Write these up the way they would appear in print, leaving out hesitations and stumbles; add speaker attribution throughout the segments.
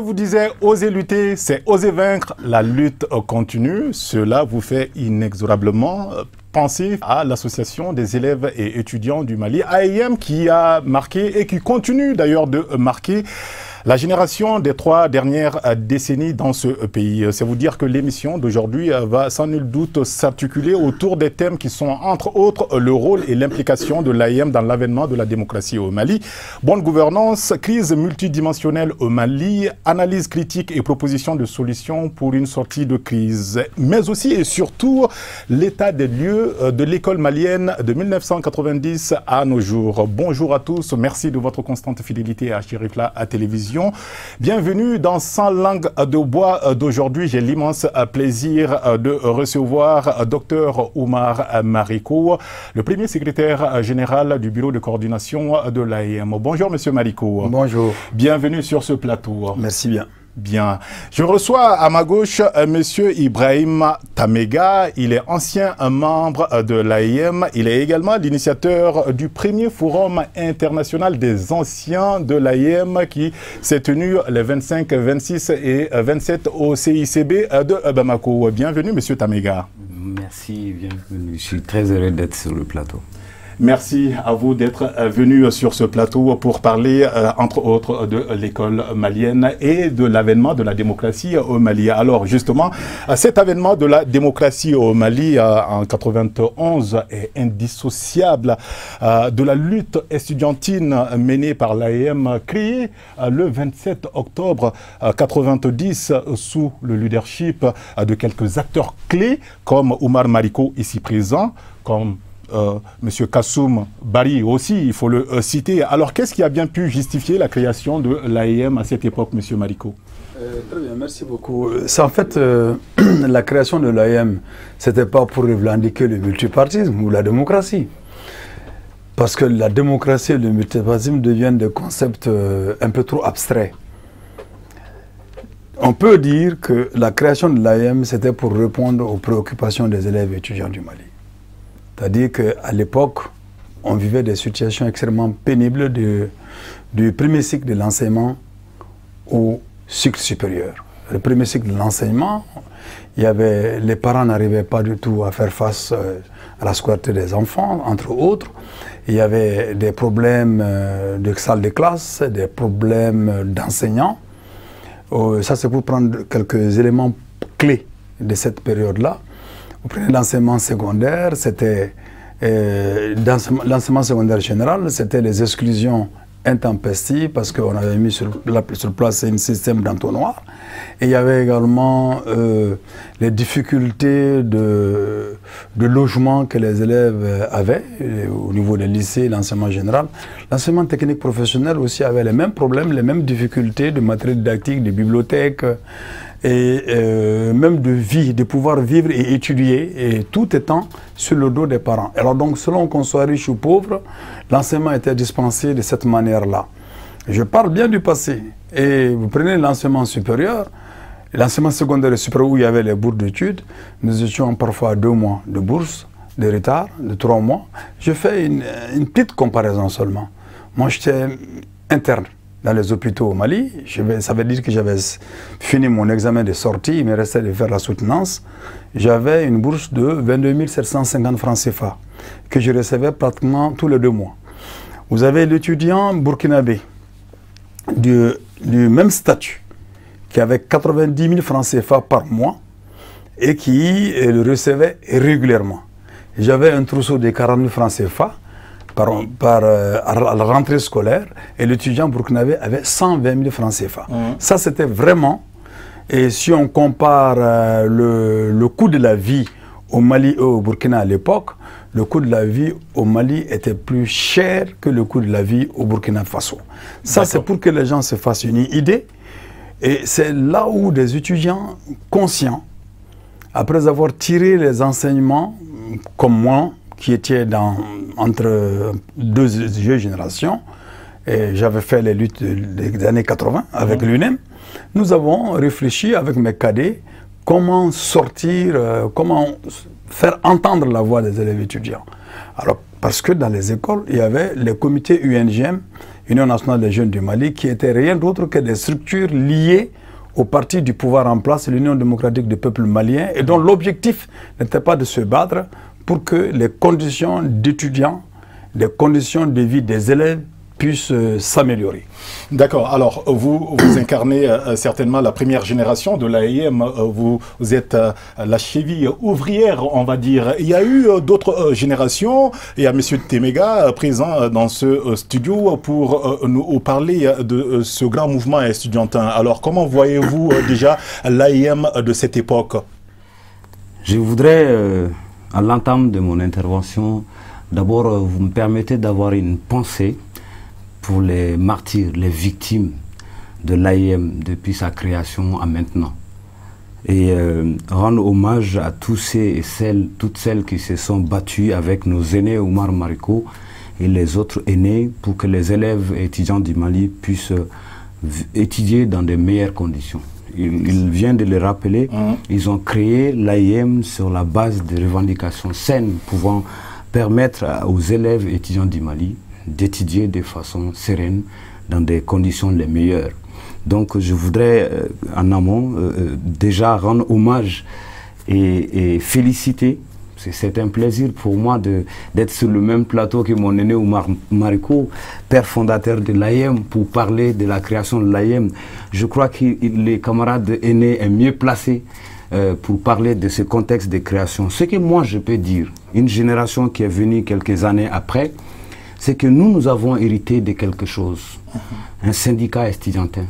Speaker 1: vous disais, oser lutter, c'est oser vaincre. La lutte continue. Cela vous fait inexorablement penser à l'association des élèves et étudiants du Mali, AEM, qui a marqué et qui continue d'ailleurs de marquer la génération des 3 dernières décennies dans ce pays. C'est vous dire que l'émission d'aujourd'hui va sans nul doute s'articuler autour des thèmes qui sont entre autres le rôle et l'implication de l'AEM dans l'avènement de la démocratie au Mali, bonne gouvernance, crise multidimensionnelle au Mali, analyse critique et proposition de solutions pour une sortie de crise, mais aussi et surtout l'état des lieux de l'école malienne de 1990 à nos jours. Bonjour à tous, merci de votre constante fidélité à Chérifla à télévision. Bienvenue dans 100 langues de bois d'aujourd'hui. J'ai l'immense plaisir de recevoir Dr Oumar Mariko, le premier secrétaire général du bureau de coordination de l'AEM. Bonjour Monsieur Mariko.
Speaker 2: Bonjour.
Speaker 1: Bienvenue sur ce plateau.
Speaker 2: Merci bien.
Speaker 1: Bien. Je reçois à ma gauche Monsieur Ibrahim Tamega. Il est ancien membre de l'AEM. Il est également l'initiateur du premier forum international des anciens de l'AEM qui s'est tenu les 25, 26 et 27 au CICB de Bamako. Bienvenue Monsieur Tamega.
Speaker 3: Merci, bienvenue. Je suis très heureux d'être sur le plateau.
Speaker 1: Merci à vous d'être venu sur ce plateau pour parler, entre autres, de l'école malienne et de l'avènement de la démocratie au Mali. Alors, justement, cet avènement de la démocratie au Mali en 91 est indissociable de la lutte estudiantine menée par l'AEM, créée le 27 octobre 90 sous le leadership de quelques acteurs clés comme Oumar Mariko, ici présent, comme Monsieur Kassoum Bari aussi, il faut le citer. Alors, qu'est-ce qui a bien pu justifier la création de l'AEM à cette époque, Monsieur Mariko?
Speaker 2: Très bien, merci beaucoup. En fait, la création de l'AEM, ce n'était pas pour revendiquer le multipartisme ou la démocratie. Parce que la démocratie et le multipartisme deviennent des concepts un peu trop abstraits. On peut dire que la création de l'AEM, c'était pour répondre aux préoccupations des élèves et étudiants du Mali. C'est-à-dire qu'à l'époque, on vivait des situations extrêmement pénibles du premier cycle de l'enseignement au cycle supérieur. Le premier cycle de l'enseignement, les parents n'arrivaient pas du tout à faire face à la scolarité des enfants, entre autres. Il y avait des problèmes de salle de classe, des problèmes d'enseignants. Ça, c'est pour prendre quelques éléments clés de cette période-là. Vous prenez l'enseignement secondaire, c'était l'enseignement secondaire général, c'était les exclusions intempestives parce qu'on avait mis sur place un système d'entonnoir. Et il y avait également les difficultés de logement que les élèves avaient au niveau des lycées, l'enseignement général. L'enseignement technique professionnel aussi avait les mêmes problèmes, les mêmes difficultés de matériel didactique, de bibliothèques, et même de vie, de pouvoir vivre et étudier, et tout étant sur le dos des parents. Alors donc, selon qu'on soit riche ou pauvre, l'enseignement était dispensé de cette manière-là. Je parle bien du passé. Et vous prenez l'enseignement supérieur, l'enseignement secondaire et supérieur où il y avait les bourses d'études, nous étions parfois à 2 mois de bourse, de retard, de 3 mois. Je fais une petite comparaison seulement. Moi, j'étais interne dans les hôpitaux au Mali. Ça veut dire que j'avais fini mon examen de sortie, il me restait de faire la soutenance. J'avais une bourse de 22 750 francs CFA que je recevais pratiquement tous les 2 mois. Vous avez l'étudiant burkinabé du même statut qui avait 90 000 francs CFA par mois et qui le recevait régulièrement. J'avais un trousseau de 40 000 francs CFA à la rentrée scolaire, et l'étudiant burkinabé avait 120 000 francs CFA. Ça, c'était vraiment, et si on compare le coût de la vie au Mali et au Burkina à l'époque, le coût de la vie au Mali était plus cher que le coût de la vie au Burkina Faso. Ça, c'est pour que les gens se fassent une idée, et c'est là où des étudiants conscients, après avoir tiré les enseignements, comme moi, qui était entre 2 générations, et j'avais fait les luttes des années 80 avec l'UNEM, nous avons réfléchi avec mes cadets comment sortir, comment faire entendre la voix des élèves étudiants. Alors, Parce que dans les écoles, il y avait les comités UNGM, Union nationale des jeunes du Mali, qui étaient rien d'autre que des structures liées au parti du pouvoir en place, l'Union démocratique du peuple malien, et dont l'objectif n'était pas de se battre pour que les conditions d'étudiants, les conditions de vie des élèves puissent s'améliorer.
Speaker 1: D'accord. Alors, vous incarnez certainement la première génération de l'AIM. Vous êtes la cheville ouvrière, on va dire. Il y a eu d'autres générations. Il y a M. Temega présent dans ce studio pour nous parler de ce grand mouvement estudiantin. Alors, comment voyez-vous déjà l'AIM de cette époque?
Speaker 3: Je voudrais, à l'entame de mon intervention, d'abord, vous me permettez d'avoir une pensée pour les martyrs, les victimes de l'AIM depuis sa création à maintenant. Et rendre hommage à tous ceux et toutes celles qui se sont battus avec nos aînés Oumar Mariko et les autres aînés pour que les élèves et étudiants du Mali puissent étudier dans de meilleures conditions. Il vient de le rappeler, ils ont créé l'AIM sur la base de revendications saines pouvant permettre aux élèves et étudiants du Mali d'étudier de façon sereine dans des conditions les meilleures. Donc je voudrais en amont déjà rendre hommage et féliciter. C'est un plaisir pour moi d'être sur le même plateau que mon aîné Oumar Mariko, père fondateur de l'AIM, pour parler de la création de l'AIM. Je crois que les camarades aînés sont mieux placés pour parler de ce contexte de création. Ce que moi je peux dire, une génération qui est venue quelques années après, c'est que nous avons hérité de quelque chose, un syndicat estudiantin,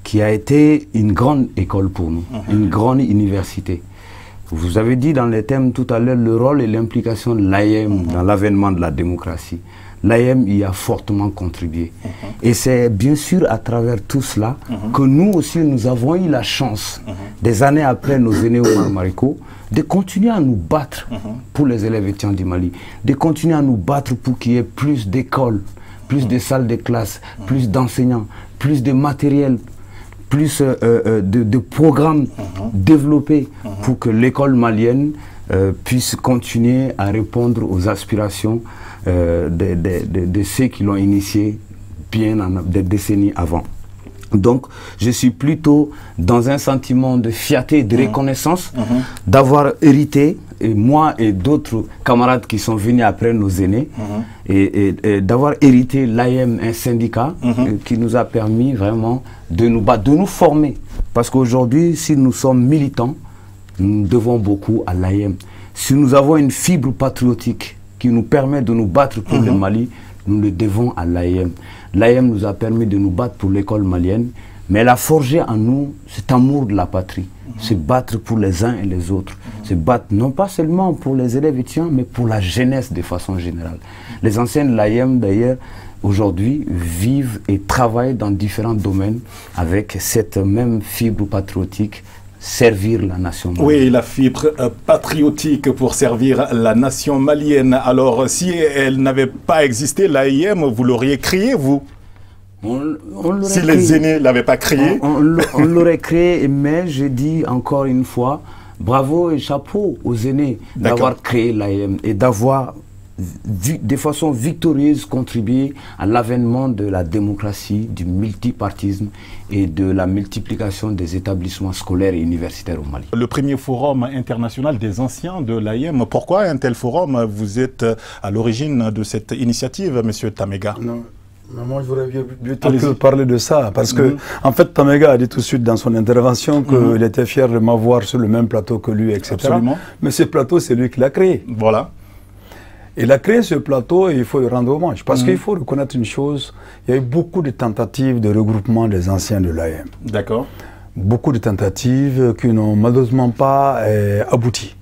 Speaker 3: qui a été une grande école pour nous, une grande université. Vous avez dit dans les thèmes tout à l'heure le rôle et l'implication de l'AIM dans l'avènement de la démocratie. L'AIM y a fortement contribué. Et c'est bien sûr à travers tout cela que nous aussi, nous avons eu la chance, des années après nos aînés Oumar Mariko, de continuer à nous battre pour les élèves étudiants du Mali, de continuer à nous battre pour qu'il y ait plus d'écoles, plus de salles de classe, plus d'enseignants, plus de matériel, plus de programmes développés pour que l'école malienne puisse continuer à répondre aux aspirations de ceux qui l'ont initié bien des décennies avant. Donc, je suis plutôt dans un sentiment de fierté et de reconnaissance d'avoir hérité, et moi et d'autres camarades qui sont venus après nos aînés, et d'avoir hérité l'AIM, un syndicat qui nous a permis vraiment de nous battre, de nous former. Parce qu'aujourd'hui, si nous sommes militants, nous devons beaucoup à l'AIM. Si nous avons une fibre patriotique qui nous permet de nous battre pour le Mali, nous le devons à l'AIM. L'AIM nous a permis de nous battre pour l'école malienne, mais elle a forgé en nous cet amour de la patrie, se battre pour les uns et les autres, se battre non pas seulement pour les élèves étudiants, mais pour la jeunesse de façon générale. Les anciens de l'AIM, d'ailleurs, aujourd'hui, vivent et travaillent dans différents domaines avec cette même fibre patriotique, servir la nation malienne.
Speaker 1: Oui, la fibre patriotique pour servir la nation malienne. Alors, si elle n'avait pas existé, l'AIM, vous l'auriez créé, vous? Si les aînés ne l'avaient pas créé?
Speaker 3: On l'aurait créé, mais je dis encore une fois, bravo et chapeau aux aînés d'avoir créé l'AIM et d'avoir de façon victorieuse contribué à l'avènement de la démocratie, du multipartisme et de la multiplication des établissements scolaires et universitaires au Mali.
Speaker 1: Le premier forum international des anciens de l'AIM, pourquoi un tel forum? Vous êtes à l'origine de cette initiative, M. Tamega.
Speaker 2: Non. Mais moi, je voudrais plutôt parler de ça, parce que, en fait, Tamega a dit tout de suite dans son intervention qu'il était fier de m'avoir sur le même plateau que lui, etc.
Speaker 1: Absolument.
Speaker 2: Mais ce plateau, c'est lui qui l'a créé.
Speaker 1: Voilà.
Speaker 2: Il a créé ce plateau et il faut lui rendre hommage. Parce qu'il faut reconnaître une chose, il y a eu beaucoup de tentatives de regroupement des anciens de l'AIM.
Speaker 1: D'accord.
Speaker 2: Beaucoup de tentatives qui n'ont malheureusement pas abouti.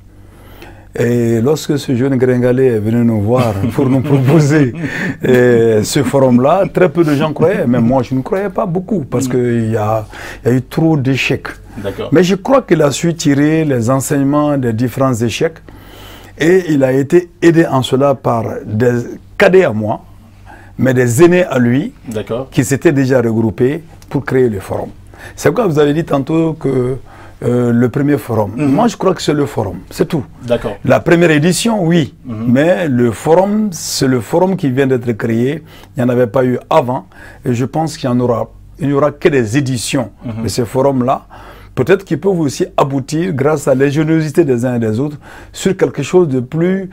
Speaker 2: Et lorsque ce jeune gringalet est venu nous voir pour nous proposer ce forum-là, très peu de gens croyaient, même moi je ne croyais pas beaucoup, parce qu'il y a eu trop d'échecs. Mais je crois qu'il a su tirer les enseignements des différents échecs, et il a été aidé en cela par des cadets à moi, mais des aînés à lui, qui s'étaient déjà regroupés pour créer le forum. C'est pourquoi vous avez dit tantôt que le premier forum. Moi, je crois que c'est le forum, c'est tout.
Speaker 1: D'accord.
Speaker 2: La première édition, oui, mais le forum, c'est le forum qui vient d'être créé. Il n'y en avait pas eu avant, et je pense qu'il n'y aura que des éditions de ces forums-là. Peut-être qu'ils peuvent aussi aboutir, grâce à l'ingéniosité des uns et des autres, sur quelque chose de plus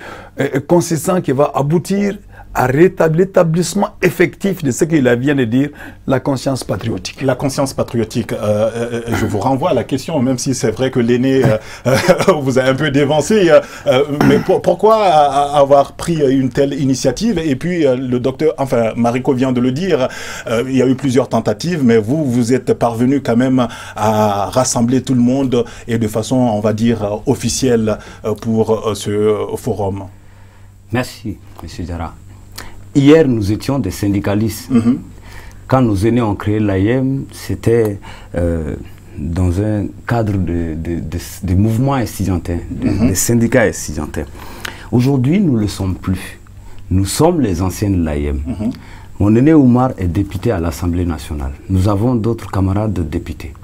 Speaker 2: consistant qui va aboutir à l'établissement effectif de ce qu'il vient de dire, la conscience patriotique.
Speaker 1: La conscience patriotique, je vous renvoie à la question, même si c'est vrai que l'aîné vous a un peu dévancé, mais pourquoi avoir pris une telle initiative? Et puis le docteur, enfin Mariko vient de le dire, il y a eu plusieurs tentatives, mais vous êtes parvenu quand même à rassembler tout le monde et de façon, on va dire, officielle pour ce forum.
Speaker 3: Merci, M. Diarra. Hier, nous étions des syndicalistes. Quand nos aînés ont créé l'AIM, c'était dans un cadre de mouvements estudiantins, des syndicats estudiantins. Aujourd'hui, nous ne le sommes plus. Nous sommes les anciens de l'AIM. Mon aîné Oumar est député à l'Assemblée nationale. Nous avons d'autres camarades députés.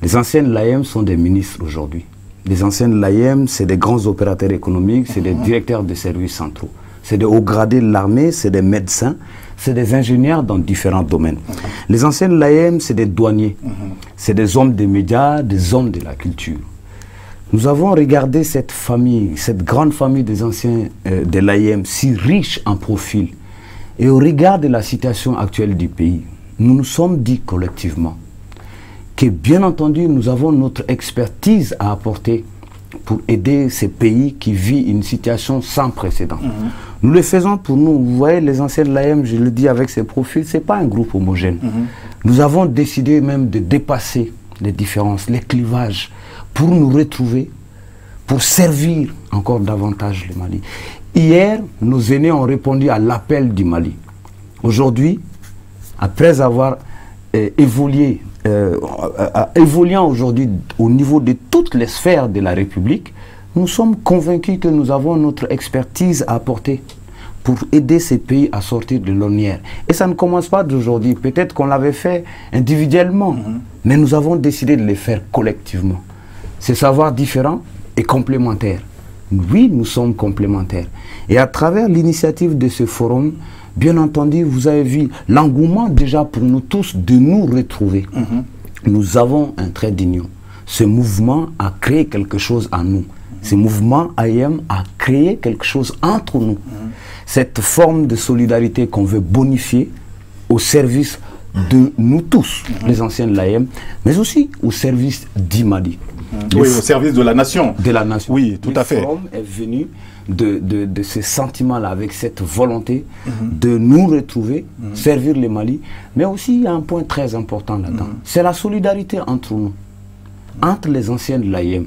Speaker 3: Les anciens de l'AIM sont des ministres aujourd'hui. Les anciens de l'AIM, c'est des grands opérateurs économiques, c'est des directeurs de services centraux. C'est des hauts gradés de l'armée, c'est des médecins, c'est des ingénieurs dans différents domaines. Les anciens de l'AIM, c'est des douaniers, c'est des hommes des médias, des hommes de la culture. Nous avons regardé cette famille, cette grande famille des anciens de l'AIM, si riche en profil. Et au regard de la situation actuelle du pays, nous nous sommes dit collectivement que, bien entendu, nous avons notre expertise à apporter pour aider ces pays qui vivent une situation sans précédent. Nous le faisons pour nous. Vous voyez, les anciens de l'AIM, je le dis avec ces profils, ce n'est pas un groupe homogène. Nous avons décidé même de dépasser les différences, les clivages, pour nous retrouver, pour servir encore davantage le Mali. Hier, nos aînés ont répondu à l'appel du Mali. Aujourd'hui, après avoir évolué, évoluant aujourd'hui au niveau de toutes les sphères de la République, nous sommes convaincus que nous avons notre expertise à apporter pour aider ces pays à sortir de l'ornière. Et ça ne commence pas d'aujourd'hui. Peut-être qu'on l'avait fait individuellement, mais nous avons décidé de le faire collectivement. Ces savoirs différents et complémentaires. Oui, nous sommes complémentaires. Et à travers l'initiative de ce forum, bien entendu, vous avez vu l'engouement déjà pour nous tous de nous retrouver. Nous avons un trait d'union. Ce mouvement a créé quelque chose en nous. Ce mouvement AIM a créé quelque chose entre nous. Cette forme de solidarité qu'on veut bonifier au service de nous tous, les anciens de l'AIM, mais aussi au service d'Imadi.
Speaker 1: Oui, au service de la nation.
Speaker 3: De la nation.
Speaker 1: Oui, tout à fait.
Speaker 3: Le forum est venu de ce sentiment-là, avec cette volonté de nous retrouver, servir le Mali. Mais aussi, il y a un point très important là-dedans. C'est la solidarité entre nous, entre les anciens de l'AIM.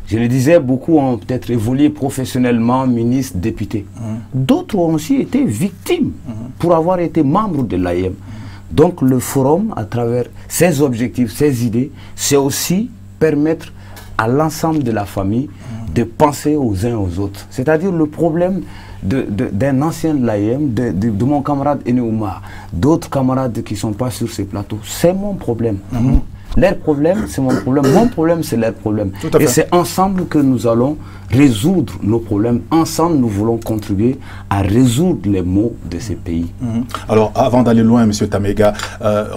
Speaker 3: Je le disais, beaucoup ont peut-être évolué professionnellement, ministres, députés. D'autres ont aussi été victimes pour avoir été membres de l'AIM. Donc le forum, à travers ses objectifs, ses idées, c'est aussi permettre à l'ensemble de la famille de penser aux uns aux autres. C'est-à-dire le problème d'un ancien de l'AIM, de mon camarade Aîné Oumar, d'autres camarades qui ne sont pas sur ces plateaux, c'est mon problème. Leur problème, c'est mon problème, c'est leur problème. Et c'est ensemble que nous allons résoudre nos problèmes. Ensemble, nous voulons contribuer à résoudre les maux de ces pays.
Speaker 1: Alors, avant d'aller loin, M. Tamega,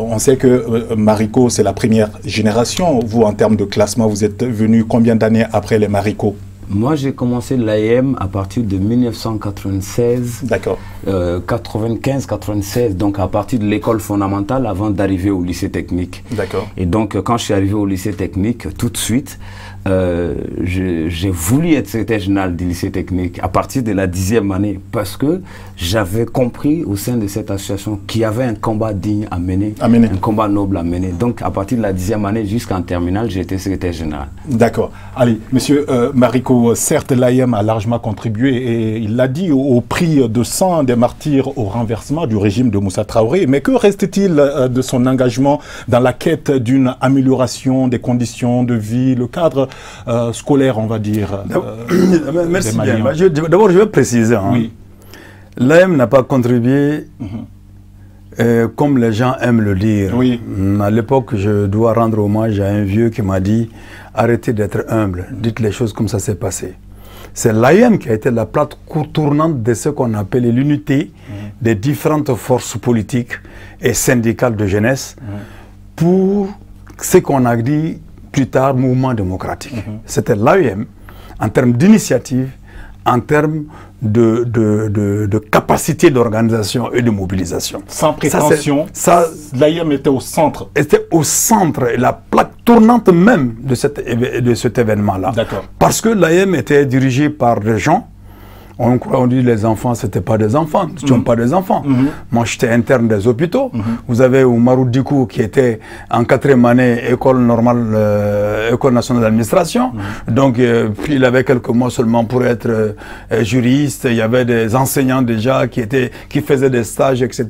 Speaker 1: on sait que Mariko, c'est la première génération. Vous, en termes de classement, vous êtes venu combien d'années après les Mariko?
Speaker 3: Moi, j'ai commencé l'AIM à partir de 1996.
Speaker 1: D'accord.
Speaker 3: 95-96, donc à partir de l'école fondamentale avant d'arriver au lycée technique.
Speaker 1: D'accord.
Speaker 3: Et donc, quand je suis arrivé au lycée technique, tout de suite, j'ai voulu être secrétaire général du lycée technique à partir de la 10e année parce que j'avais compris au sein de cette association qu'il y avait un combat digne à mener, un combat noble à mener. Donc, à partir de la 10e année jusqu'en terminale, j'étais secrétaire général. D'accord.
Speaker 1: Allez, monsieur Mariko, certes, l'AIM a largement contribué et il l'a dit au prix de sang des martyrs au renversement du régime de Moussa Traoré. Mais que reste-t-il de son engagement dans la quête d'une amélioration des conditions de vie, le cadre scolaire, on va dire?
Speaker 2: Merci bien. D'abord, je vais préciser. Hein.
Speaker 1: Oui.
Speaker 2: L'AIM n'a pas contribué comme les gens aiment le dire,
Speaker 1: oui.
Speaker 2: À l'époque, je dois rendre hommage à un vieux qui m'a dit « Arrêtez d'être humble, dites les choses comme ça s'est passé ». C'est l'AEM qui a été la plate tournante de ce qu'on appelle l'unité des différentes forces politiques et syndicales de jeunesse pour ce qu'on a dit plus tard mouvement démocratique. C'était l'AEM en termes d'initiative, en termes de capacité d'organisation et de mobilisation.
Speaker 1: Sans prétention, l'AEM était au centre.
Speaker 2: Était au centre, et la plaque tournante même de cet événement-là. Parce que l'AEM était dirigée par des gens. On dit les enfants, ce n'étaient pas des enfants. Nous n'étions pas des enfants. Moi, j'étais interne des hôpitaux. Vous avez Oumarou Dikou qui était en 4e année, école normale, école nationale d'administration. Donc, puis il avait quelques mois seulement pour être juriste. Il y avait des enseignants déjà qui faisaient des stages, etc.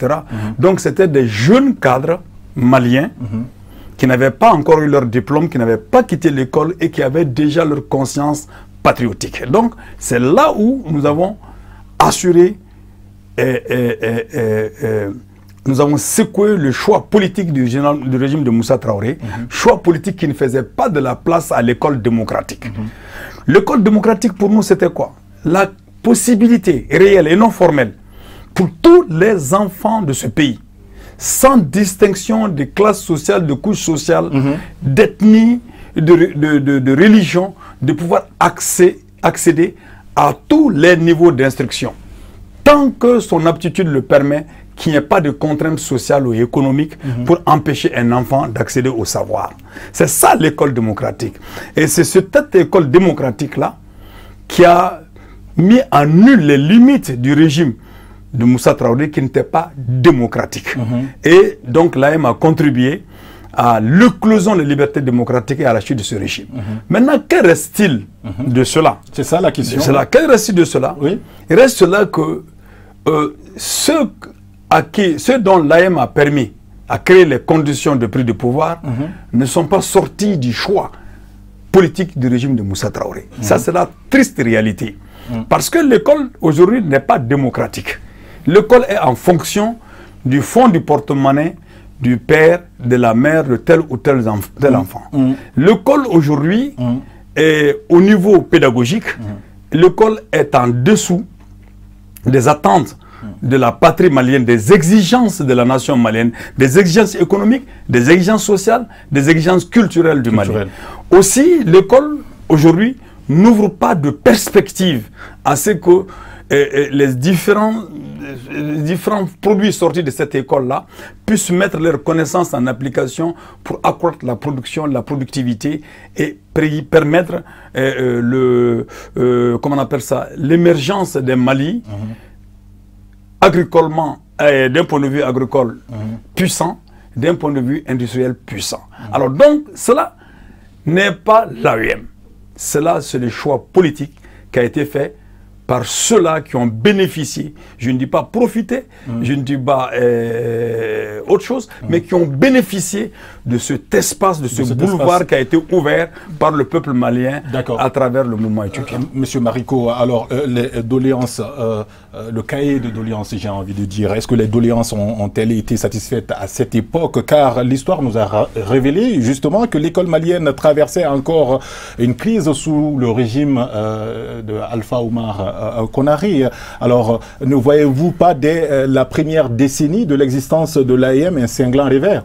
Speaker 2: Donc, c'était des jeunes cadres maliens qui n'avaient pas encore eu leur diplôme, qui n'avaient pas quitté l'école et qui avaient déjà leur conscience patriotique. Donc, c'est là où nous avons assuré, nous avons secoué le choix politique du régime de Moussa Traoré, choix politique qui ne faisait pas de la place à l'école démocratique. L'école démocratique, pour nous, c'était quoi? La possibilité réelle et non formelle pour tous les enfants de ce pays, sans distinction de classe sociale, de couche sociale, d'ethnie, de religion, de pouvoir accéder à tous les niveaux d'instruction. Tant que son aptitude le permet, qu'il n'y ait pas de contraintes sociales ou économiques pour empêcher un enfant d'accéder au savoir. C'est ça l'école démocratique. Et c'est cette école démocratique-là qui a mis en nul les limites du régime de Moussa Traoré qui n'était pas démocratique. Et donc l'AEM a contribué à l'éclosion des libertés démocratiques et à la chute de ce régime. Maintenant, que reste-t-il de cela? C'est ça la question. Quel reste-t-il de cela? Il reste cela que ceux dont l'AEM a permis à créer les conditions de prise de pouvoir ne sont pas sortis du choix politique du régime de Moussa Traoré. Ça, c'est la triste réalité. Parce que l'école, aujourd'hui, n'est pas démocratique. L'école est en fonction du fond du porte-monnaie du père, de la mère, de tel ou tel enfant. L'école aujourd'hui, au niveau pédagogique, l'école est en dessous des attentes de la patrie malienne, des exigences de la nation malienne, des exigences économiques, des exigences sociales, des exigences culturelles du Mali. Aussi, l'école aujourd'hui n'ouvre pas de perspective à ce que les différents produits sortis de cette école-là puissent mettre leurs connaissances en application pour accroître la production, la productivité et permettre comment on appelle ça, l'émergence des Mali agricolement, d'un point de vue agricole puissant, d'un point de vue industriel puissant. Alors donc, cela n'est pas l'AEM. Cela, c'est le choix politique qui a été fait par ceux-là qui ont bénéficié, je ne dis pas profité, je ne dis pas autre chose, mais qui ont bénéficié de cet espace, de ce boulevard qui a été ouvert par le peuple malien à travers le mouvement étudiant.
Speaker 1: Monsieur Marico, alors les doléances, le cahier de doléances, j'ai envie de dire, est-ce que les doléances ont-elles été satisfaites à cette époque? Car l'histoire nous a révélé justement que l'école malienne traversait encore une crise sous le régime de Alpha Oumar Konaré. Alors, ne voyez-vous pas dès la première décennie de l'existence de l'AEM un cinglant revers?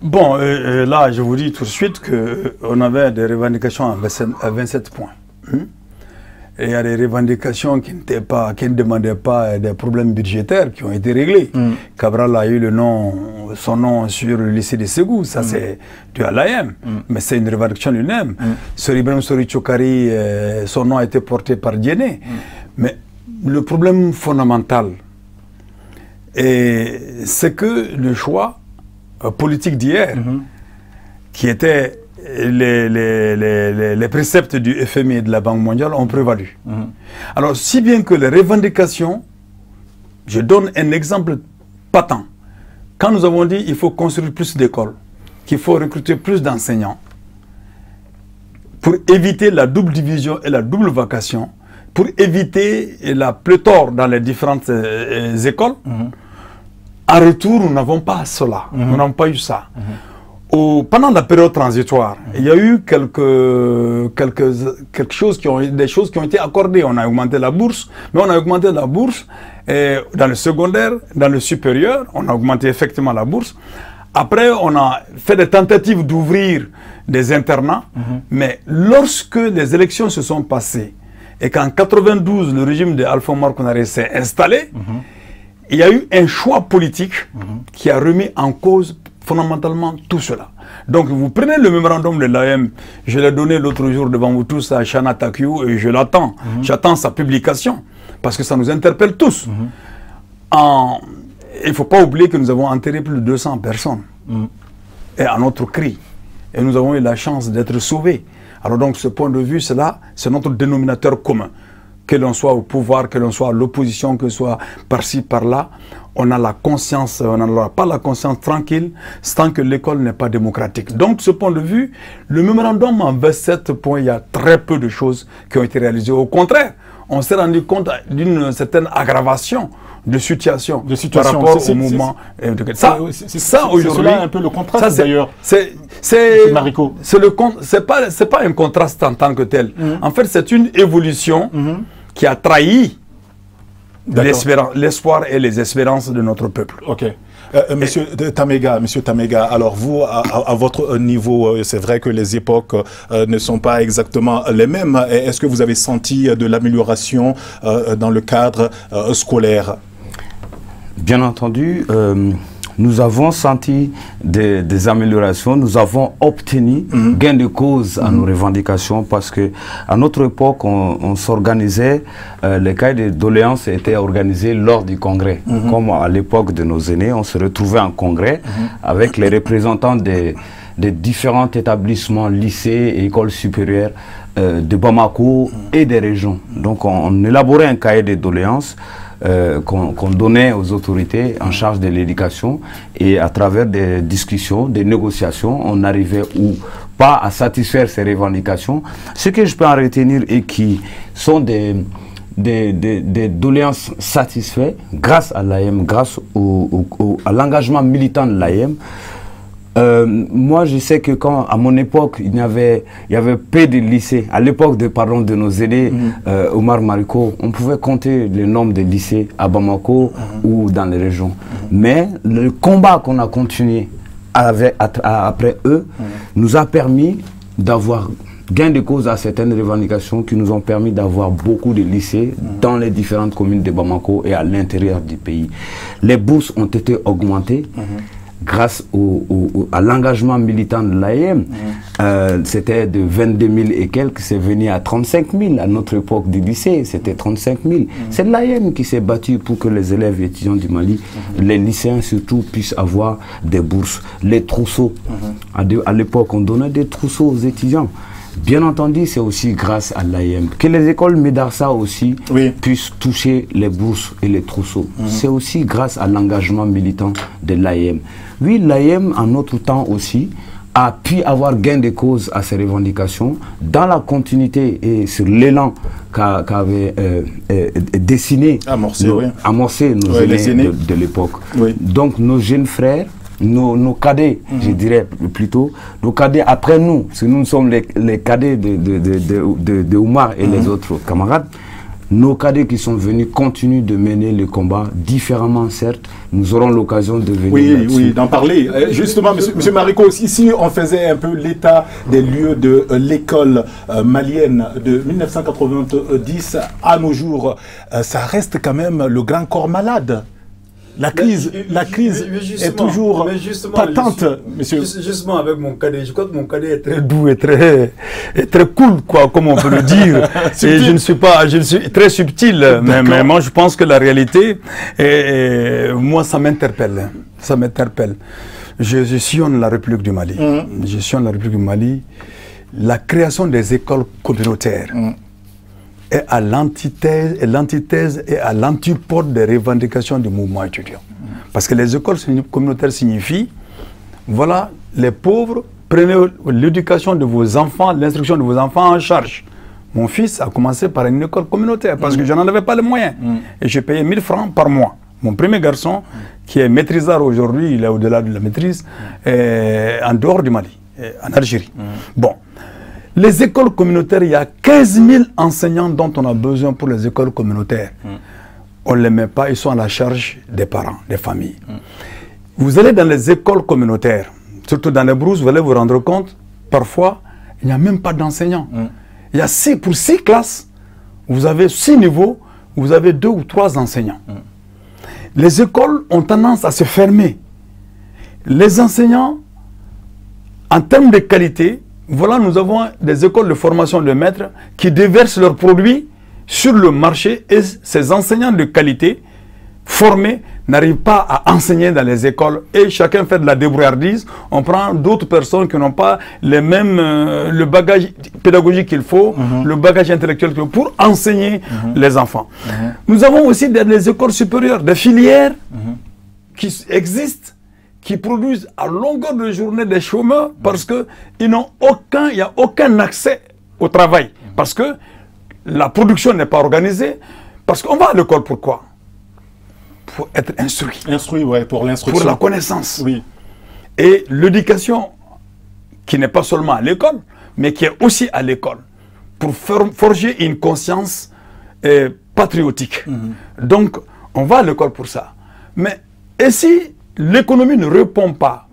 Speaker 2: Bon, là, je vous dis tout de suite qu'on avait des revendications à 27 points. Et il y a des revendications qui ne demandaient pas des problèmes budgétaires qui ont été réglés. Cabral a eu son nom sur le lycée de Ségou, ça c'est dû à l'AEM, mais c'est une revendication unanime. Ibrahim Sori Chokari, son nom a été porté par Diéné. Mais le problème fondamental, c'est que le choix politique d'hier, qui était les préceptes du FMI et de la Banque mondiale ont prévalu. Alors, si bien que les revendications, je donne un exemple patent. Quand nous avons dit qu'il faut construire plus d'écoles, qu'il faut recruter plus d'enseignants, pour éviter la double division et la double vacation, pour éviter la pléthore dans les différentes écoles, En retour, nous n'avons pas cela. Nous n'avons pas eu ça. Pendant la période transitoire, il y a eu des choses qui ont été accordées. On a augmenté la bourse, mais on a augmenté la bourse dans le secondaire, dans le supérieur, on a augmenté effectivement la bourse. Après, on a fait des tentatives d'ouvrir des internats, mais lorsque les élections se sont passées et qu'en 92, le régime de Alpha Oumar Konaré s'est installé, il y a eu un choix politique qui a remis en cause fondamentalement tout cela. Donc vous prenez le mémorandum de l'AM, je l'ai donné l'autre jour devant vous tous à Chana Takiou et je l'attends. J'attends sa publication parce que ça nous interpelle tous. Il ne faut pas oublier que nous avons enterré plus de 200 personnes et à notre cri. Et nous avons eu la chance d'être sauvés. Alors donc ce point de vue, c'est notre dénominateur commun. Que l'on soit au pouvoir, que l'on soit à l'opposition, que ce soit par-ci, par-là, on a la conscience, on n'aura pas la conscience tranquille tant que l'école n'est pas démocratique. Donc, de ce point de vue, le mémorandum en 27 points, il y a très peu de choses qui ont été réalisées. Au contraire, on s'est rendu compte d'une certaine aggravation de situation par rapport au mouvement. Ça aujourd'hui,
Speaker 1: c'est un peu le contraste d'ailleurs.
Speaker 2: C'est pas un contraste en tant que tel. En fait, c'est une évolution qui a trahi l'espoir et les espérances de notre peuple.
Speaker 1: Ok. Monsieur Tamega, alors vous, à votre niveau, c'est vrai que les époques ne sont pas exactement les mêmes. Est-ce que vous avez senti de l'amélioration dans le cadre scolaire?
Speaker 3: Bien entendu, nous avons senti des améliorations, nous avons obtenu gain de cause à nos revendications parce que à notre époque, on s'organisait, les cahiers de doléances étaient organisés lors du congrès. Comme à l'époque de nos aînés, on se retrouvait en congrès avec les représentants des différents établissements, lycées et écoles supérieures de Bamako et des régions. Donc on élaborait un cahier de doléances qu'on donnait aux autorités en charge de l'éducation et à travers des discussions, des négociations, on arrivait ou pas à satisfaire ces revendications. Ce que je peux en retenir et qui sont des doléances satisfaites grâce à l'AM, grâce à l'engagement militant de l'AM. Moi, je sais que quand, à mon époque, il y avait peu de lycées. À l'époque de nos aînés, Omar Mariko, on pouvait compter le nombre de lycées à Bamako ou dans les régions. Mais le combat qu'on a continué après eux nous a permis d'avoir gain de cause à certaines revendications qui nous ont permis d'avoir beaucoup de lycées dans les différentes communes de Bamako et à l'intérieur du pays. Les bourses ont été augmentées. Grâce à l'engagement militant de l'AM, c'était de 22 000 et quelques, c'est venu à 35 000 à notre époque du lycée, c'était 35 000. C'est l'AM qui s'est battu pour que les élèves et étudiants du Mali, les lycéens surtout, puissent avoir des bourses. Les trousseaux, à l'époque on donnait des trousseaux aux étudiants. Bien entendu, c'est aussi grâce à l'AM. Que les écoles Médarsa aussi puissent toucher les bourses et les trousseaux. C'est aussi grâce à l'engagement militant de l'AM. Oui, l'AM, en notre temps aussi, a pu avoir gain de cause à ces revendications dans la continuité et sur l'élan qu'avait dessiné, amorcé nos aînés de l'époque. Donc nos jeunes frères, nos cadets, je dirais plutôt, nos cadets après nous, parce que nous sommes les cadets de Oumar et les autres camarades, nos cadets qui sont venus continuent de mener le combat différemment, certes. Nous aurons l'occasion de venir
Speaker 1: Oui, d'en parler. Justement, monsieur Mariko, ici, on faisait un peu l'état des lieux de l'école malienne de 1990 à nos jours. Ça reste quand même le grand corps malade. La crise est toujours patente, monsieur.
Speaker 2: Justement, avec mon cadet, je crois que mon cadet est très doux et très cool, quoi, comme on peut le dire. Et je suis très subtil, mais moi je pense que la réalité, moi ça m'interpelle. Ça m'interpelle. Je sillonne la République du Mali. Je sillonne la République du Mali. La création des écoles communautaires est à l'antithèse et à l'antipode des revendications du mouvement étudiant. Parce que les écoles communautaires signifient, voilà, les pauvres, prenez l'éducation de vos enfants, l'instruction de vos enfants en charge. Mon fils a commencé par une école communautaire parce que je n'en avais pas les moyens. Et je payais 1000 francs par mois Mon premier garçon, qui est maîtrisard aujourd'hui, il est au-delà de la maîtrise, en dehors du Mali, en Algérie. Bon. Les écoles communautaires, il y a 15 000 enseignants dont on a besoin pour les écoles communautaires. On ne les met pas, ils sont à la charge des parents, des familles. Vous allez dans les écoles communautaires, surtout dans les brousses, vous allez vous rendre compte, parfois, il n'y a même pas d'enseignants. Il y a pour 6 classes, vous avez 6 niveaux, vous avez 2 ou 3 enseignants. Les écoles ont tendance à se fermer. Les enseignants, en termes de qualité, voilà, nous avons des écoles de formation de maîtres qui déversent leurs produits sur le marché et ces enseignants de qualité formés n'arrivent pas à enseigner dans les écoles et chacun fait de la débrouillardise. On prend d'autres personnes qui n'ont pas les mêmes, le bagage pédagogique qu'il faut, le bagage intellectuel qu'il faut pour enseigner les enfants. Nous avons aussi dans les écoles supérieures des filières qui existent, qui produisent à longueur de journée des chômeurs parce qu'il n'y a aucun accès au travail. Parce que la production n'est pas organisée. Parce qu'on va à l'école pourquoi? Pour être instruit.
Speaker 1: Instruit, oui, pour l'instruction.
Speaker 2: Pour la connaissance.
Speaker 1: Oui.
Speaker 2: Et l'éducation, qui n'est pas seulement à l'école, mais qui est aussi à l'école, pour forger une conscience patriotique. Donc, on va à l'école pour ça. Mais, et si l'économie ne répond pas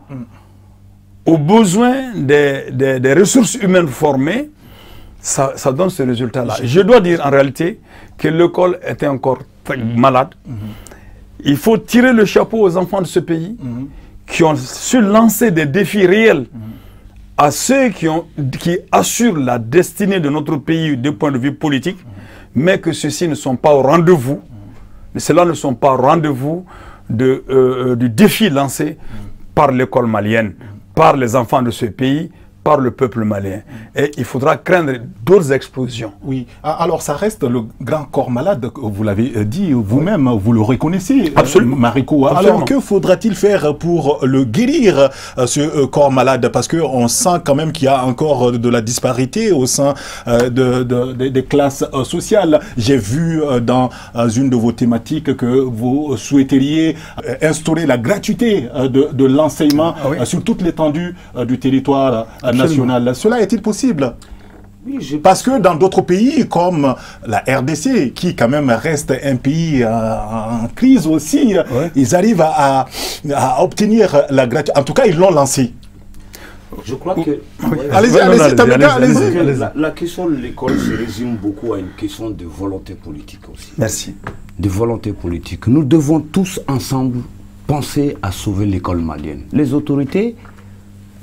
Speaker 2: aux besoins des ressources humaines formées, ça donne ce résultat-là. Je dois dire en réalité que l'école était encore très malade. Il faut tirer le chapeau aux enfants de ce pays qui ont su lancer des défis réels à ceux qui assurent la destinée de notre pays du point de vue politique, mais que ceux-ci ne sont pas au rendez-vous. Ceux-là ne sont pas au rendez-vous du défi lancé par l'école malienne, par les enfants de ce pays, par le peuple malien. Et il faudra craindre d'autres explosions.
Speaker 1: Oui, alors ça reste le grand corps malade, vous l'avez dit vous-même, vous le reconnaissez,
Speaker 2: absolument.
Speaker 1: Mariko. Alors que faudra-t-il faire pour le guérir, ce corps malade? Parce qu'on sent quand même qu'il y a encore de la disparité au sein des classes sociales. J'ai vu dans une de vos thématiques que vous souhaiteriez instaurer la gratuité de l'enseignement sur toute l'étendue du territoire national. Cela est-il possible? Oui, parce que dans d'autres pays comme la RDC, qui quand même reste un pays en crise aussi, ils arrivent à obtenir la gratuité. En tout cas, ils l'ont lancé.
Speaker 3: Je crois que...
Speaker 1: Allez-y, allez-y.
Speaker 3: La question de l'école se résume beaucoup à une question de volonté politique aussi.
Speaker 2: Merci.
Speaker 3: De volonté politique. Nous devons tous ensemble penser à sauver l'école malienne. Les autorités,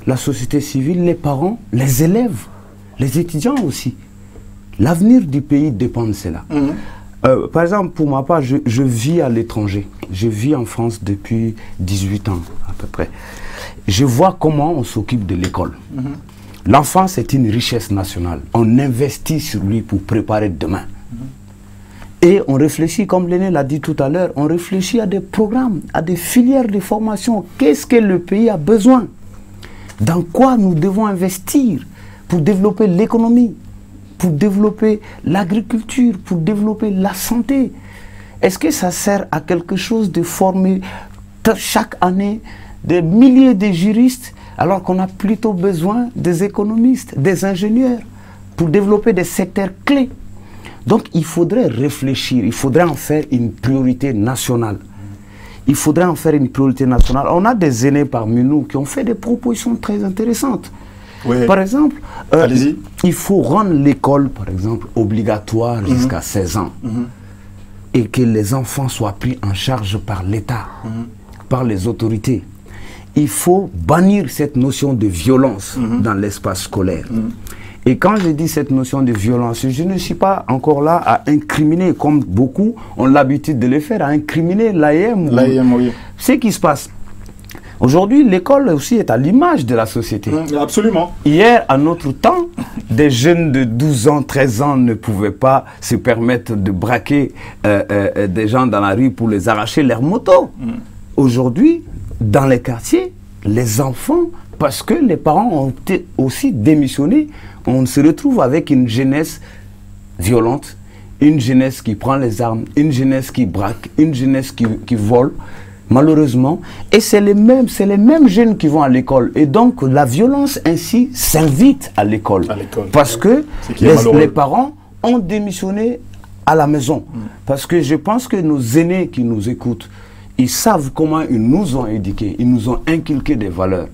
Speaker 3: la société civile, les parents, les élèves, les étudiants aussi. L'avenir du pays dépend de cela. Par exemple, pour ma part, je vis à l'étranger. Je vis en France depuis 18 ans à peu près. Je vois comment on s'occupe de l'école. L'enfant, c'est une richesse nationale. On investit sur lui pour préparer demain. Et on réfléchit, comme l'aîné l'a dit tout à l'heure, on réfléchit à des programmes, à des filières de formation. Qu'est-ce que le pays a besoin? Dans quoi nous devons investir pour développer l'économie, pour développer l'agriculture, pour développer la santé? Est-ce que ça sert à quelque chose de former chaque année des milliers de juristes alors qu'on a plutôt besoin des économistes, des ingénieurs pour développer des secteurs clés? Donc il faudrait réfléchir, il faudrait en faire une priorité nationale. Il faudrait en faire une priorité nationale. On a des aînés parmi nous qui ont fait des propositions très intéressantes. Oui. Par exemple, il faut rendre l'école, par exemple, obligatoire jusqu'à 16 ans. Et que les enfants soient pris en charge par l'État, par les autorités. Il faut bannir cette notion de violence dans l'espace scolaire. Et quand je dis cette notion de violence, je ne suis pas encore là à incriminer, comme beaucoup ont l'habitude de le faire, à incriminer l'AEM.
Speaker 1: Oui.
Speaker 3: Ce qui se passe. Aujourd'hui, l'école aussi est à l'image de la société.
Speaker 1: Absolument.
Speaker 3: Hier, à notre temps, des jeunes de 12 ans, 13 ans ne pouvaient pas se permettre de braquer des gens dans la rue pour les arracher leurs motos. Aujourd'hui, dans les quartiers, les enfants, parce que les parents ont aussi démissionné, on se retrouve avec une jeunesse violente, une jeunesse qui prend les armes, une jeunesse qui braque, une jeunesse qui vole, malheureusement. Et c'est les mêmes jeunes qui vont à l'école. Et donc, la violence ainsi s'invite à l'école. Parce que les parents ont démissionné à la maison. Parce que je pense que nos aînés qui nous écoutent, ils savent comment ils nous ont éduqués, ils nous ont inculqué des valeurs.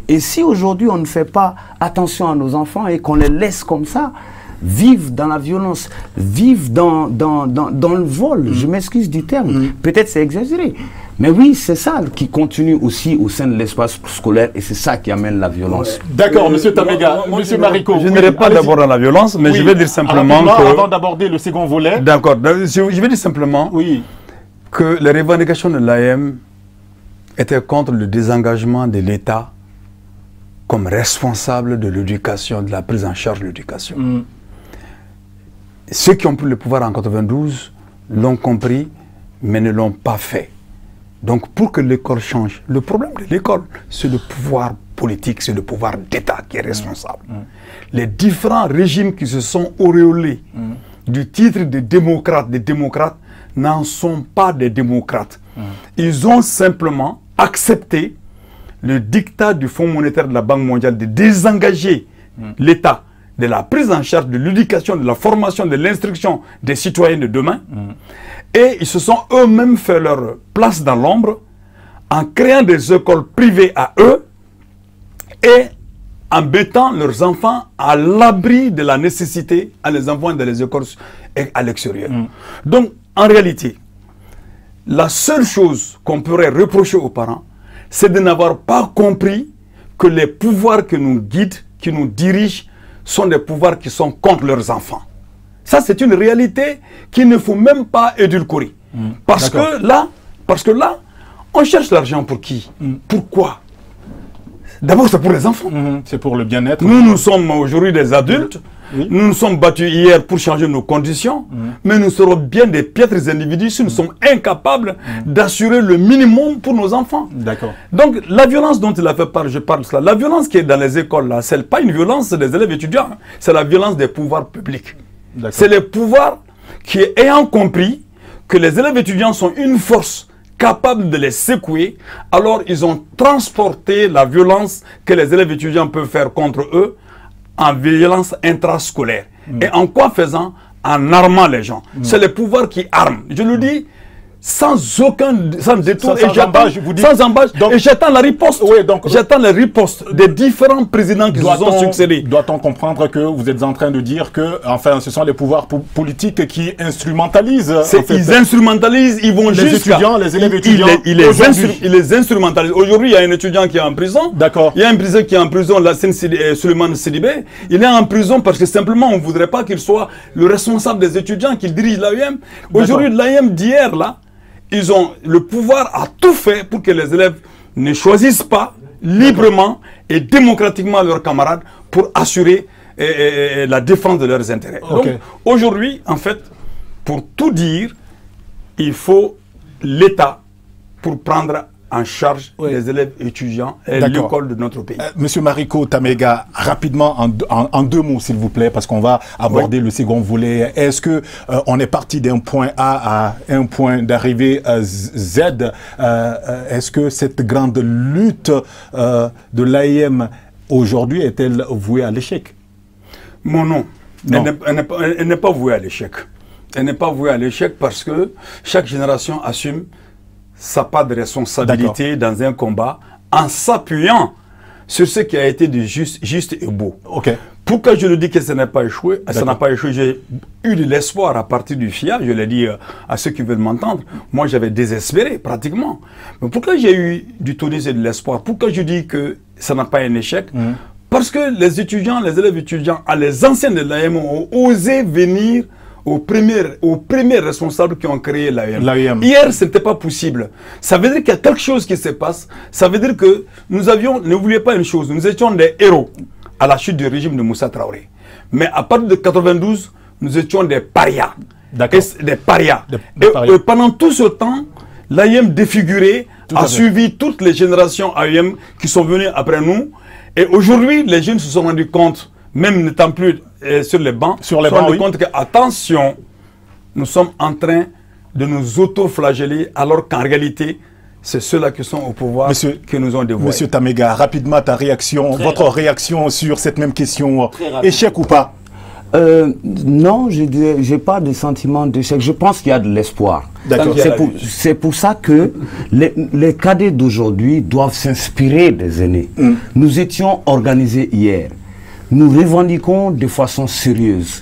Speaker 3: Et si aujourd'hui on ne fait pas attention à nos enfants et qu'on les laisse comme ça, vivre dans la violence, vivre dans le vol, je m'excuse du terme, peut-être c'est exagéré, mais oui, c'est ça qui continue aussi au sein de l'espace scolaire et c'est ça qui amène la violence.
Speaker 1: D'accord, monsieur Tamega, monsieur Mariko.
Speaker 2: Je n'irai pas d'abord dans la violence, mais je vais dire simplement que...
Speaker 1: Avant d'aborder le second volet...
Speaker 2: D'accord, je vais dire simplement que les revendications de l'AM étaient contre le désengagement de l'État comme responsable de l'éducation, de la prise en charge de l'éducation. Ceux qui ont pris le pouvoir en 92 l'ont compris, mais ne l'ont pas fait. Donc pour que l'école change, le problème de l'école, c'est le pouvoir politique, c'est le pouvoir d'État qui est responsable. Les différents régimes qui se sont auréolés du titre de démocrates n'en sont pas des démocrates. Ils ont simplement accepté le dictat du Fonds monétaire de la Banque mondiale de désengager l'État de la prise en charge de l'éducation, de la formation, de l'instruction des citoyens de demain. Et ils se sont eux-mêmes fait leur place dans l'ombre en créant des écoles privées à eux et en mettant leurs enfants à l'abri de la nécessité à les envoyer dans les écoles et à l'extérieur. Donc, en réalité, la seule chose qu'on pourrait reprocher aux parents, c'est de n'avoir pas compris que les pouvoirs qui nous guident, qui nous dirigent, sont des pouvoirs qui sont contre leurs enfants. Ça, c'est une réalité qu'il ne faut même pas édulcorer. Parce que là, on cherche l'argent pour qui? Pourquoi? D'abord, c'est pour les enfants.
Speaker 1: C'est pour le bien-être.
Speaker 2: Nous sommes aujourd'hui des adultes. Nous nous sommes battus hier pour changer nos conditions, mais nous serons bien des piètres individus si nous sommes incapables d'assurer le minimum pour nos enfants. Donc, la violence dont il a fait part, je parle de cela, la violence qui est dans les écoles, là, ce n'est pas une violence des élèves étudiants, c'est la violence des pouvoirs publics. C'est les pouvoirs qui, ayant compris que les élèves étudiants sont une force capable de les secouer, alors ils ont transporté la violence que les élèves étudiants peuvent faire contre eux en violence intrascolaire. Et en quoi faisant? En armant les gens. C'est les pouvoirs qui arment. Je le dis sans détour, sans embâche. Et j'attends la riposte. J'attends la riposte des différents présidents qui se sont succédés.
Speaker 1: Doit-on comprendre que vous êtes en train de dire que, enfin, ce sont les pouvoirs politiques qui instrumentalisent?
Speaker 2: Ils instrumentalisent, ils vont jusqu'à...
Speaker 1: Les élèves étudiants.
Speaker 2: Ils les instrumentalisent. Aujourd'hui, il y a un étudiant qui est en prison. Il y a un président qui est en prison, Suleiman Sidibé. Il est en prison parce que simplement, on ne voudrait pas qu'il soit le responsable des étudiants, qu'il dirige l'AEM. Aujourd'hui, l'AEM d'hier, là, ils ont le pouvoir à tout faire pour que les élèves ne choisissent pas librement et démocratiquement leurs camarades pour assurer la défense de leurs intérêts. Donc aujourd'hui, en fait, pour tout dire, il faut l'État pour prendre en charge les élèves étudiants et l'école de notre pays.
Speaker 1: Monsieur Mariko Tamega, rapidement, en deux mots, s'il vous plaît, parce qu'on va aborder le second volet. Est-ce que on est parti d'un point A à un point d'arrivée Z? Est-ce que cette grande lutte de l'AEM aujourd'hui est-elle vouée à l'échec?
Speaker 2: Non. Elle n'est pas vouée à l'échec. Elle n'est pas vouée à l'échec parce que chaque génération assume sa part de responsabilité dans un combat en s'appuyant sur ce qui a été de juste et beau. Pourquoi je le dis que ça n'a pas échoué? Ça n'a pas échoué. J'ai eu de l'espoir à partir du FIA, je l'ai dit à ceux qui veulent m'entendre. Moi, j'avais désespéré pratiquement. Mais pourquoi j'ai eu du tonus et de l'espoir? Pourquoi je dis que ça n'a pas un échec? Parce que les étudiants, les élèves étudiants, les anciens de l'AEM ont osé venir aux premiers responsables qui ont créé l'AEM. Hier, ce n'était pas possible. Ça veut dire qu'il y a quelque chose qui se passe. Ça veut dire que nous avions, n'oubliez pas une chose, nous étions des héros à la chute du régime de Moussa Traoré. Mais à partir de 92, nous étions des parias. Des parias. Et pendant tout ce temps, l'AEM défiguré a suivi toutes les générations AEM qui sont venues après nous. Et aujourd'hui, les jeunes se sont rendus compte, même n'étant plus sur les bancs, se sont rendus compte que, attention, nous sommes en train de nous auto-flageller alors qu'en réalité, c'est ceux-là qui sont au pouvoir qui nous ont dévoilé.
Speaker 1: Monsieur Tamega, rapidement ta réaction, votre réaction sur cette même question, échec ou pas?
Speaker 3: Non, je n'ai pas de sentiment d'échec. Je pense qu'il y a de l'espoir. C'est pour ça que les cadets d'aujourd'hui doivent s'inspirer des aînés. Nous étions organisés hier. Nous revendiquons de façon sérieuse.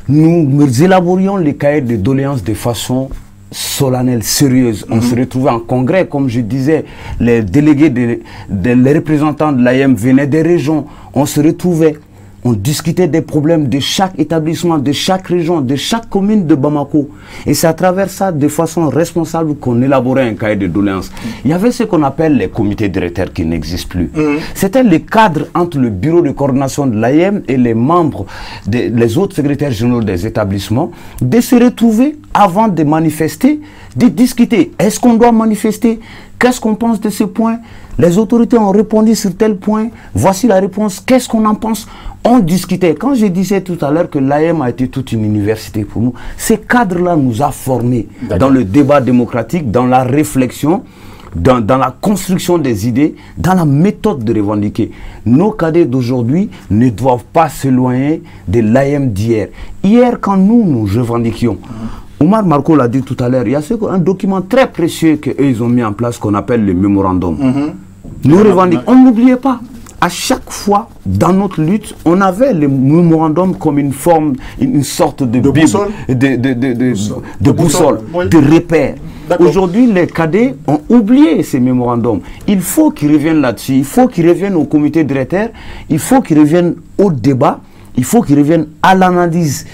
Speaker 3: Nous élaborions les cahiers de doléances de façon solennelle, sérieuse. On se retrouvait en congrès, comme je disais, les délégués, les représentants de l'AEM venaient des régions. On se retrouvait. On discutait des problèmes de chaque établissement, de chaque région, de chaque commune de Bamako. Et c'est à travers ça, de façon responsable, qu'on élaborait un cahier de doléances. Il y avait ce qu'on appelle les comités directeurs qui n'existent plus. C'était le cadre entre le bureau de coordination de l'AEM et les membres, les autres secrétaires généraux des établissements, de se retrouver avant de manifester, de discuter. Est-ce qu'on doit manifester? Qu'est-ce qu'on pense de ce point? Les autorités ont répondu sur tel point. Voici la réponse. Qu'est-ce qu'on en pense? On discutait. Quand je disais tout à l'heure que l'AEM a été toute une université pour nous, ces cadres-là nous a formés dans le débat démocratique, dans la réflexion, dans la construction des idées, dans la méthode de revendiquer. Nos cadets d'aujourd'hui ne doivent pas s'éloigner de l'AEM d'hier. Hier, quand nous revendiquions, Omar Marco l'a dit tout à l'heure, il y a un document très précieux qu'ils ont mis en place qu'on appelle le mémorandum. Nous revendiquons, on n'oubliait pas. À chaque fois, dans notre lutte, on avait le mémorandum comme une forme, une sorte de bible,
Speaker 1: boussole,
Speaker 3: de boussole, de repère. Aujourd'hui, les cadets ont oublié ces mémorandums. Il faut qu'ils reviennent là-dessus, il faut qu'ils reviennent au comité directeur, il faut qu'ils reviennent au débat, il faut qu'ils reviennent à l'analyse,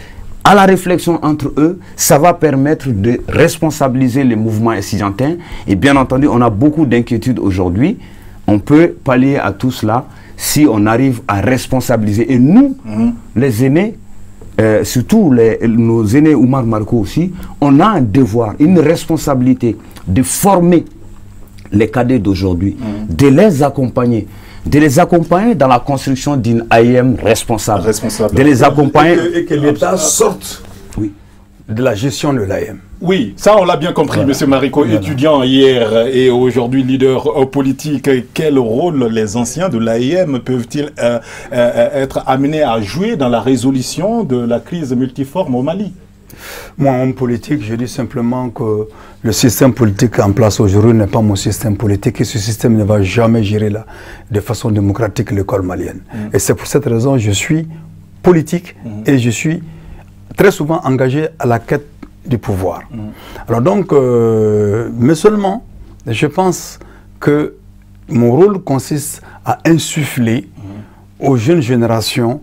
Speaker 3: à la réflexion entre eux. Ça va permettre de responsabiliser les mouvements estudiantins. Et bien entendu, on a beaucoup d'inquiétudes aujourd'hui. On peut pallier à tout cela si on arrive à responsabiliser. Et nous, les aînés, surtout nos aînés Omar Marco aussi, on a un devoir, une responsabilité de former les cadets d'aujourd'hui, de les accompagner dans la construction d'une AEM responsable. De les accompagner.
Speaker 2: Et que l'État sorte de la gestion de l'AEM.
Speaker 1: Oui, ça on l'a bien compris, Monsieur Mariko, étudiant hier et aujourd'hui leader politique. Quel rôle les anciens de l'AEM peuvent-ils être amenés à jouer dans la résolution de la crise multiforme au Mali?
Speaker 2: Moi, homme politique, je dis simplement que le système politique en place aujourd'hui n'est pas mon système politique et ce système ne va jamais gérer de façon démocratique l'école malienne. Et c'est pour cette raison que je suis politique et je suis très souvent engagé à la quête du pouvoir. Alors donc, mais seulement, je pense que mon rôle consiste à insuffler aux jeunes générations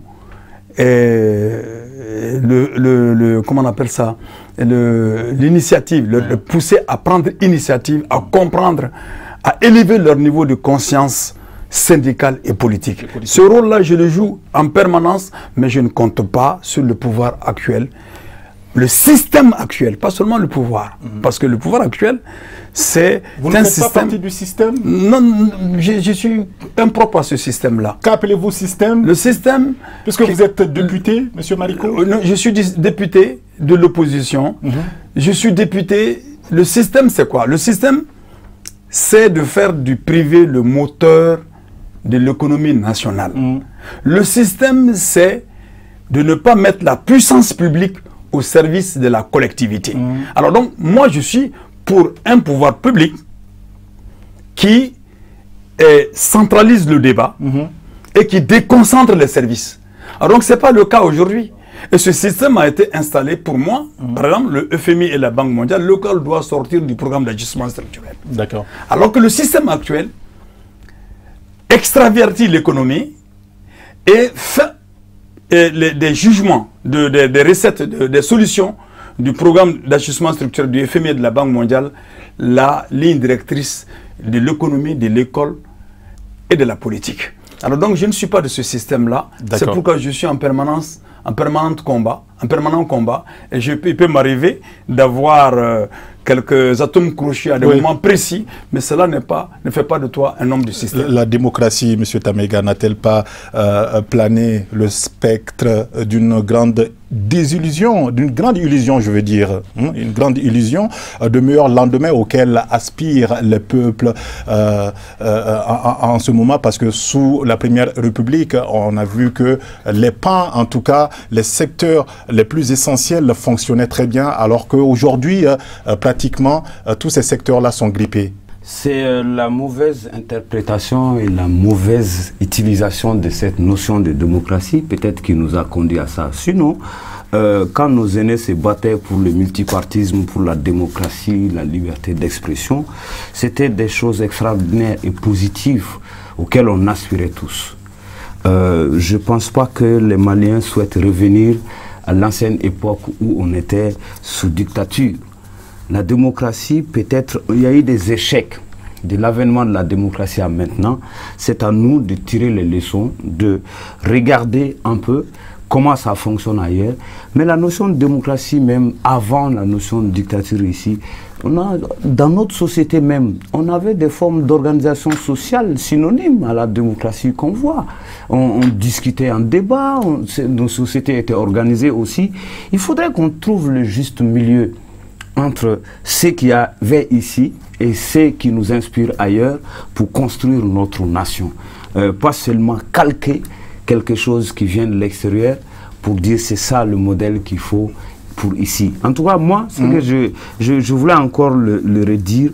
Speaker 2: comment on appelle ça, l'initiative, le pousser à prendre initiative, à comprendre, à élever leur niveau de conscience syndicale et politique. Ce rôle-là, je le joue en permanence, mais je ne compte pas sur le pouvoir actuel. Le système actuel, pas seulement le pouvoir. Parce que le pouvoir actuel, c'est
Speaker 1: Vous ne faites pas partie du système?
Speaker 2: Non, je suis impropre à ce système-là.
Speaker 1: Qu'appelez-vous système?
Speaker 2: Le système...
Speaker 1: Puisque vous êtes député, Monsieur Mariko?
Speaker 2: Non, je suis député de l'opposition. Je suis député... Le système, c'est quoi? Le système, c'est de faire du privé le moteur de l'économie nationale. Le système, c'est de ne pas mettre la puissance publique au service de la collectivité. Alors donc, moi je suis pour un pouvoir public qui centralise le débat et qui déconcentre les services. Alors donc, ce n'est pas le cas aujourd'hui. Et ce système a été installé pour moi, par exemple, le FMI et la Banque mondiale, lequel doit sortir du programme d'ajustement structurel.
Speaker 1: D'accord.
Speaker 2: Alors que le système actuel extravertit l'économie et fait des jugements, des recettes, des solutions du programme d'ajustement structurel du FMI et de la Banque mondiale, la ligne directrice de l'économie, de l'école et de la politique. Alors donc je ne suis pas de ce système-là. C'est pourquoi je suis en permanent combat en permanent combat. Et il peut m'arriver d'avoir quelques atomes crochus à des moments précis, mais cela ne fait pas de toi un homme du système.
Speaker 1: La démocratie, M. Tamega, n'a-t-elle pas plané le spectre d'une grande désillusion, d'une grande illusion, je veux dire, une grande illusion de meilleur lendemain auquel aspirent les peuples en ce moment, parce que sous la Première République, on a vu que les pans, en tout cas, les secteurs les plus essentiels fonctionnaient très bien, alors qu'aujourd'hui, pratiquement, tous ces secteurs-là sont grippés.
Speaker 3: C'est la mauvaise interprétation et la mauvaise utilisation de cette notion de démocratie, peut-être qui nous a conduit à ça. Sinon, quand nos aînés se battaient pour le multipartisme, pour la démocratie, la liberté d'expression, c'était des choses extraordinaires et positives auxquelles on aspirait tous. Je ne pense pas que les Maliens souhaitent revenir à l'ancienne époque où on était sous dictature. La démocratie, peut-être, il y a eu des échecs de l'avènement de la démocratie à maintenant. C'est à nous de tirer les leçons, de regarder un peu comment ça fonctionne ailleurs. Mais la notion de démocratie, même avant la notion de dictature ici, dans notre société même, on avait des formes d'organisation sociale synonymes à la démocratie qu'on voit. On discutait en débat, nos sociétés étaient organisées aussi. Il faudrait qu'on trouve le juste milieu entre ce qu'il y avait ici et ce qui nous inspire ailleurs pour construire notre nation. Pas seulement calquer quelque chose qui vient de l'extérieur pour dire c'est ça le modèle qu'il faut pour ici. En tout cas, moi, ce que je voulais encore le redire,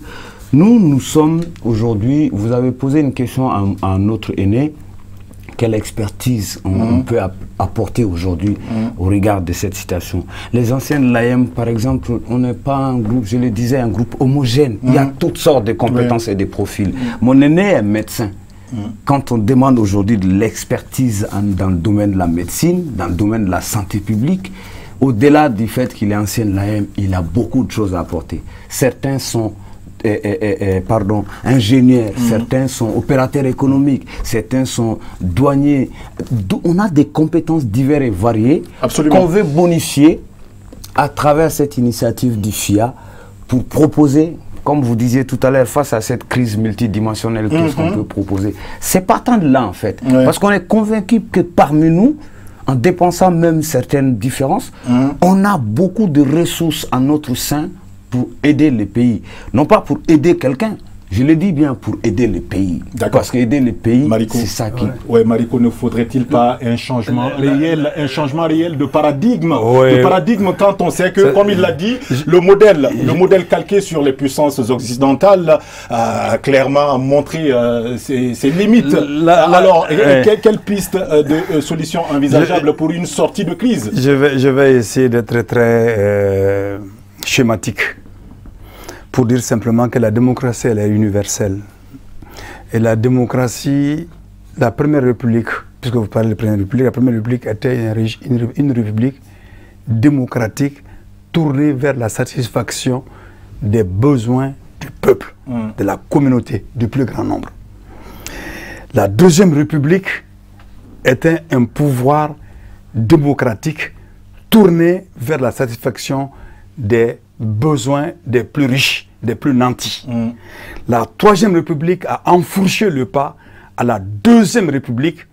Speaker 3: nous sommes aujourd'hui, vous avez posé une question à notre aîné, quelle expertise on peut apporter aujourd'hui au regard de cette situation. Les anciens de l'AM, par exemple, on n'est pas un groupe, je le disais, un groupe homogène. Il y a toutes sortes de compétences et de profils. Mon aîné est médecin. Quand on demande aujourd'hui de l'expertise dans le domaine de la médecine, dans le domaine de la santé publique, au-delà du fait qu'il est ancien de l'AM, il a beaucoup de choses à apporter. Certains sont ingénieurs, certains sont opérateurs économiques, certains sont douaniers. On a des compétences diverses et variées qu'on veut bonifier à travers cette initiative du FIA pour proposer, comme vous disiez tout à l'heure, face à cette crise multidimensionnelle, qu'est-ce qu'on peut proposer. C'est partant de là en fait, parce qu'on est convaincu que parmi nous, en dépensant même certaines différences, on a beaucoup de ressources en notre sein pour aider les pays. Non pas pour aider quelqu'un, je le dis bien, pour aider les pays. Parce qu'aider les pays, c'est ça qui...
Speaker 1: Oui, Mariko, ne faudrait-il pas un changement réel de paradigme de paradigme quand on sait que, comme il l'a dit, le modèle calqué sur les puissances occidentales a clairement montré ses limites. Alors, quelle piste de solution envisageable pour une sortie de crise?
Speaker 2: Je vais essayer d'être très schématique, pour dire simplement que la démocratie, elle est universelle. Et la démocratie, la Première République, puisque vous parlez de Première République, la Première République était une république démocratique tournée vers la satisfaction des besoins du peuple, de la communauté, du plus grand nombre. La Deuxième République était un pouvoir démocratique tourné vers la satisfaction des besoins des plus riches, des plus nantis. La Troisième République a enfourché le pas à la Deuxième République,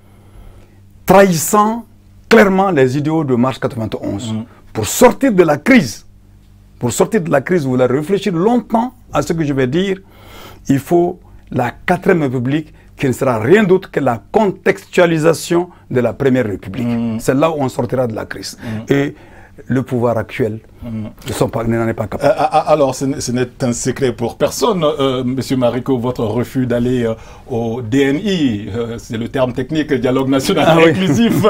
Speaker 2: trahissant clairement les idéaux de mars 91. Pour sortir de la crise, vous voulez réfléchir longtemps à ce que je vais dire, il faut la Quatrième République, qui ne sera rien d'autre que la contextualisation de la Première République. C'est là où on sortira de la crise. Et le pouvoir actuel n'en est pas capable.
Speaker 1: Alors, ce n'est un secret pour personne, Monsieur Mariko, votre refus d'aller au DNI, c'est le terme technique, dialogue national inclusif.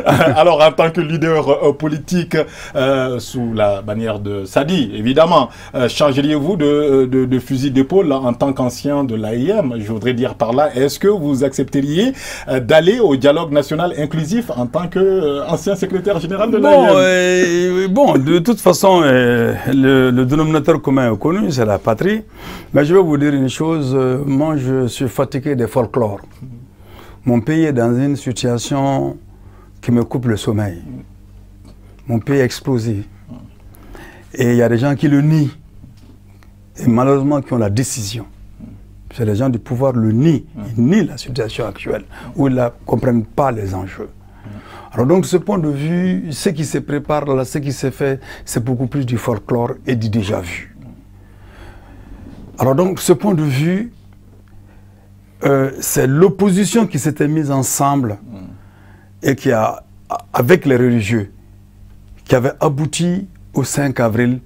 Speaker 1: Alors, en tant que leader politique, sous la bannière de Sadi, évidemment, changeriez-vous de fusil d'épaule en tant qu'ancien de l'AIM? Je voudrais dire par là, est-ce que vous accepteriez d'aller au dialogue national inclusif en tant qu'ancien secrétaire général de l'AIM?
Speaker 2: Bon, de toute façon, le dénominateur commun est connu, c'est la patrie. Mais je vais vous dire une chose, moi je suis fatigué des folklores. Mon pays est dans une situation qui me coupe le sommeil. mon pays a explosé. Et il y a des gens qui le nient. Et malheureusement qui ont la décision. C'est les gens du pouvoir le nient. Ils nient la situation actuelle, où ils ne comprennent pas les enjeux. Alors donc, de ce point de vue, ce qui se prépare là, ce qui se fait, c'est beaucoup plus du folklore et du déjà-vu. Alors donc, de ce point de vue, c'est l'opposition qui s'était mise ensemble et qui a, avec les religieux, qui avait abouti au 5 avril,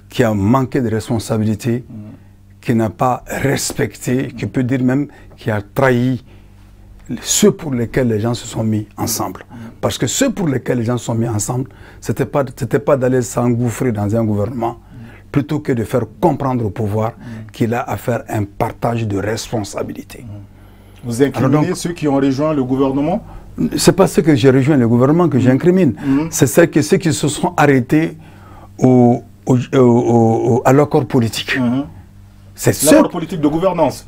Speaker 2: qui a manqué de responsabilité, qui n'a pas respecté, qui peut dire même qui a trahi ceux pour lesquels les gens se sont mis ensemble. Parce que ceux pour lesquels les gens se sont mis ensemble, ce n'était pas d'aller s'engouffrer dans un gouvernement, plutôt que de faire comprendre au pouvoir qu'il a à faire un partage de responsabilité.
Speaker 1: Vous incriminez ceux qui ont rejoint le gouvernement?
Speaker 2: Ce n'est pas ceux que j'ai rejoint le gouvernement que j'incrimine. C'est ceux qui se sont arrêtés à l'accord politique.
Speaker 1: C'est l'accord politique de gouvernance.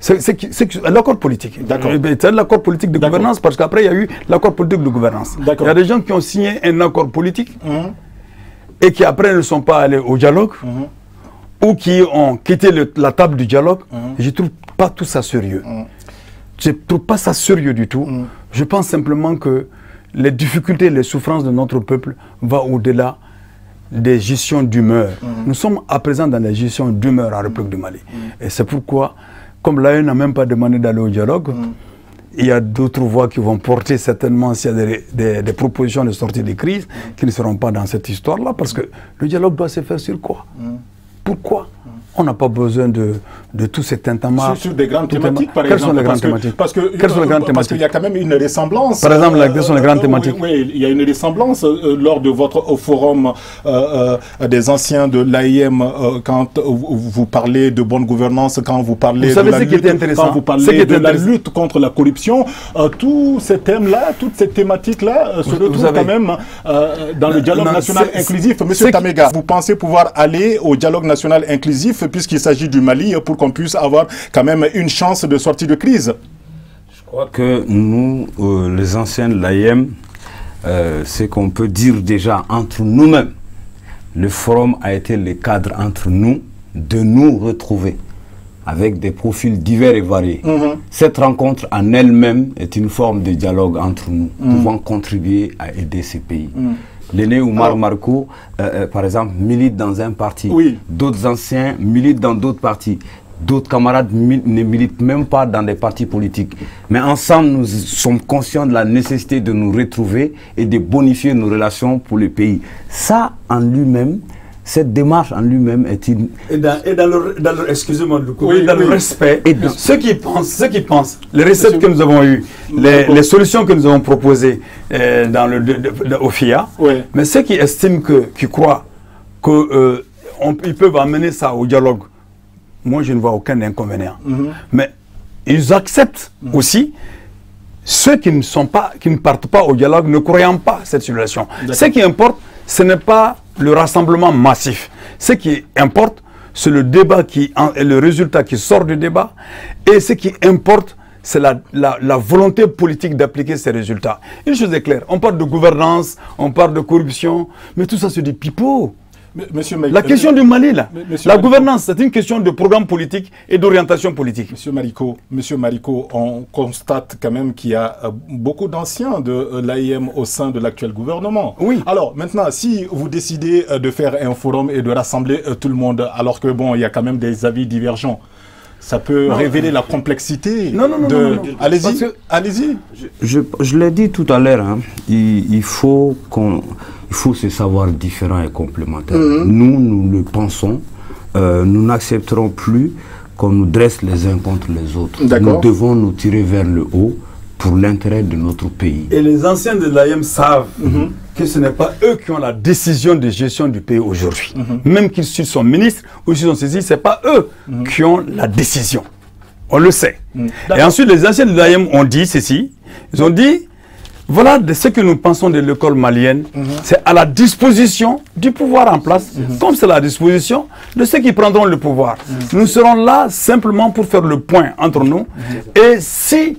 Speaker 2: L'accord politique.
Speaker 1: D'accord.
Speaker 2: C'est l'accord politique de gouvernance parce qu'après il y a eu l'accord politique de gouvernance. Il y a des gens qui ont signé un accord politique et qui après ne sont pas allés au dialogue ou qui ont quitté la table du dialogue. Je ne trouve pas tout ça sérieux. Je ne trouve pas ça sérieux du tout. Je pense simplement que les difficultés, les souffrances de notre peuple vont au-delà des gestions d'humeur. Nous sommes à présent dans la gestion d'humeur en République du Mali. Et c'est pourquoi, comme l'AE n'a même pas demandé d'aller au dialogue, il y a d'autres voix qui vont porter certainement s'il y a des propositions de sortie de crise qui ne seront pas dans cette histoire-là, parce que le dialogue doit se faire sur quoi? Pourquoi? On n'a pas besoin de tout cet tintamarre.
Speaker 1: Sur des grandes thématiques, par exemple.
Speaker 2: Quelles sont les grandes thématiques?
Speaker 1: Parce qu'il y a quand même une ressemblance.
Speaker 2: Par exemple, quelles sont les grandes thématiques?
Speaker 1: Oui, il y a une ressemblance lors de votre forum des anciens de l'AIM, quand vous parlez de bonne gouvernance, quand vous parlez de la lutte, quand vous parlez de la lutte contre la corruption. Tous ces thèmes-là, toutes ces thématiques-là se retrouvent quand même dans le dialogue national inclusif. Monsieur Tamega, vous pensez pouvoir aller au dialogue national inclusif puisqu'il s'agit du Mali, pour qu'on puisse avoir quand même une chance de sortie de crise?
Speaker 3: Je crois que nous, les anciens de l'AIM, ce qu'on peut dire déjà entre nous-mêmes, le forum a été le cadre entre nous de nous retrouver avec des profils divers et variés. Cette rencontre en elle-même est une forme de dialogue entre nous, pouvant contribuer à aider ces pays. L'aîné Oumar Marco, par exemple, milite dans un parti. D'autres anciens militent dans d'autres partis. D'autres camarades ne militent même pas dans des partis politiques. Mais ensemble, nous sommes conscients de la nécessité de nous retrouver et de bonifier nos relations pour le pays. Ça, en lui-même, cette démarche en lui-même est une...
Speaker 2: Et dans le excusez-moi, dans le respect, et ceux qui pensent, les recettes que nous avons eues, les solutions que nous avons proposées au FIA, mais ceux qui estiment qui croient qu'ils peuvent amener ça au dialogue, moi je ne vois aucun inconvénient. Mais ils acceptent aussi ceux qui ne partent pas au dialogue, ne croyant pas cette situation. Ce qui importe, ce n'est pas le rassemblement massif. Ce qui importe, c'est le débat et le résultat qui sort du débat. Et ce qui importe, c'est la volonté politique d'appliquer ces résultats. Une chose est claire, on parle de gouvernance, on parle de corruption, mais tout ça c'est des pipeaux. La question du Mali, là, la gouvernance, c'est une question de programme politique et d'orientation politique.
Speaker 1: Monsieur Mariko, on constate quand même qu'il y a beaucoup d'anciens de l'AIM au sein de l'actuel gouvernement. Alors, maintenant, si vous décidez de faire un forum et de rassembler tout le monde, alors que, bon, il y a quand même des avis divergents, ça peut révéler la complexité.
Speaker 2: Non.
Speaker 1: Allez-y, allez-y.
Speaker 3: Je l'ai dit tout à l'heure, hein, il faut se savoir différent et complémentaire. Nous le pensons, nous n'accepterons plus qu'on nous dresse les uns contre les autres. Nous devons nous tirer vers le haut pour l'intérêt de notre pays.
Speaker 2: Et les anciens de l'AIM savent que ce n'est pas eux qui ont la décision de gestion du pays aujourd'hui. Même s'ils sont ministres ou s'ils sont saisis, ce n'est pas eux qui ont la décision. On le sait. Et ensuite, les anciens de l'AIM ont dit ceci. Ils ont dit, voilà de ce que nous pensons de l'école malienne. C'est à la disposition du pouvoir en place, comme c'est à la disposition de ceux qui prendront le pouvoir. Nous serons là simplement pour faire le point entre nous. Et si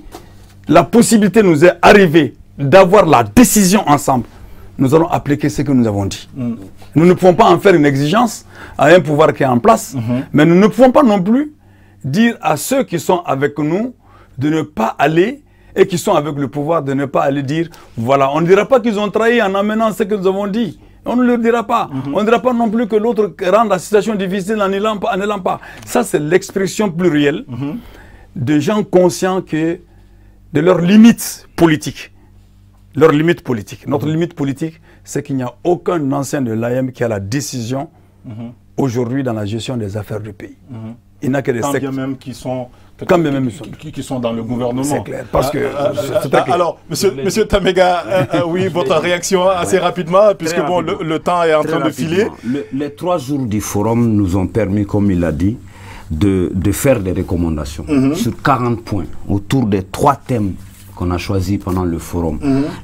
Speaker 2: la possibilité nous est arrivée d'avoir la décision ensemble, nous allons appliquer ce que nous avons dit. Nous ne pouvons pas en faire une exigence à un pouvoir qui est en place, mais nous ne pouvons pas non plus dire à ceux qui sont avec nous de ne pas aller, et qui sont avec le pouvoir de ne pas aller dire, voilà, on ne dira pas qu'ils ont trahi en amenant ce que nous avons dit. On ne le dira pas. On ne dira pas non plus que l'autre rend la situation difficile en n'allant pas. Ça, c'est l'expression plurielle de gens conscients que de leurs limites politiques. Leurs limites politiques. Notre limite politique, c'est qu'il n'y a aucun ancien de l'AM qui a la décision aujourd'hui dans la gestion des affaires du pays. Il n'y a que des sectes.
Speaker 1: Quand bien même qui sont...
Speaker 2: Quand même
Speaker 1: qui sont dans le gouvernement.
Speaker 2: C'est clair. Parce que
Speaker 1: alors, monsieur Tamega, oui, votre réaction assez rapidement, puisque bon, le temps est en train de filer.
Speaker 3: Les 3 jours du forum nous ont permis, comme il l'a dit, de faire des recommandations sur 40 points autour des 3 thèmes qu'on a choisis pendant le forum.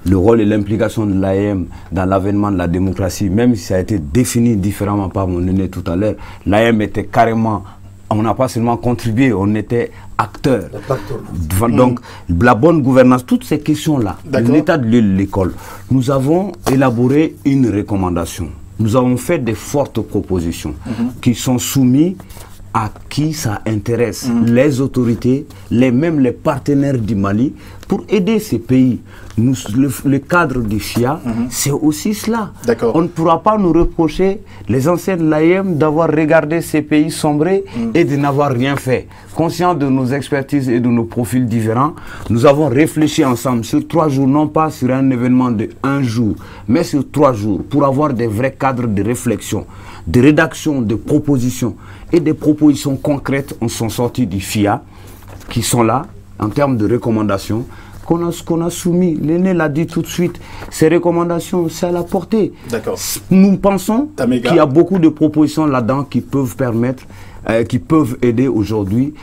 Speaker 3: Le rôle et l'implication de l'AM dans l'avènement de la démocratie, même si ça a été défini différemment par mon aîné tout à l'heure, l'AM était carrément... On n'a pas seulement contribué, on était acteurs. Donc, la bonne gouvernance, toutes ces questions-là, l'état de l'école, nous avons élaboré une recommandation. Nous avons fait des fortes propositions qui sont soumises à qui ça intéresse, les autorités, même les partenaires du Mali, pour aider ces pays. Le cadre du FIA, c'est aussi cela. On ne pourra pas nous reprocher, les anciens de l'AM, d'avoir regardé ces pays sombrer et de n'avoir rien fait. Conscients de nos expertises et de nos profils différents, nous avons réfléchi ensemble sur 3 jours, non pas sur un événement de 1 jour, mais sur 3 jours, pour avoir des vrais cadres de réflexion, de rédaction, de propositions. Et des propositions concrètes sont sorties du FIA, qui sont là, en termes de recommandations, qu'on a soumis. L'aîné l'a dit tout de suite, ces recommandations, c'est à la portée. Nous pensons qu'il y a beaucoup de propositions là-dedans qui peuvent permettre, qui peuvent aider aujourd'hui,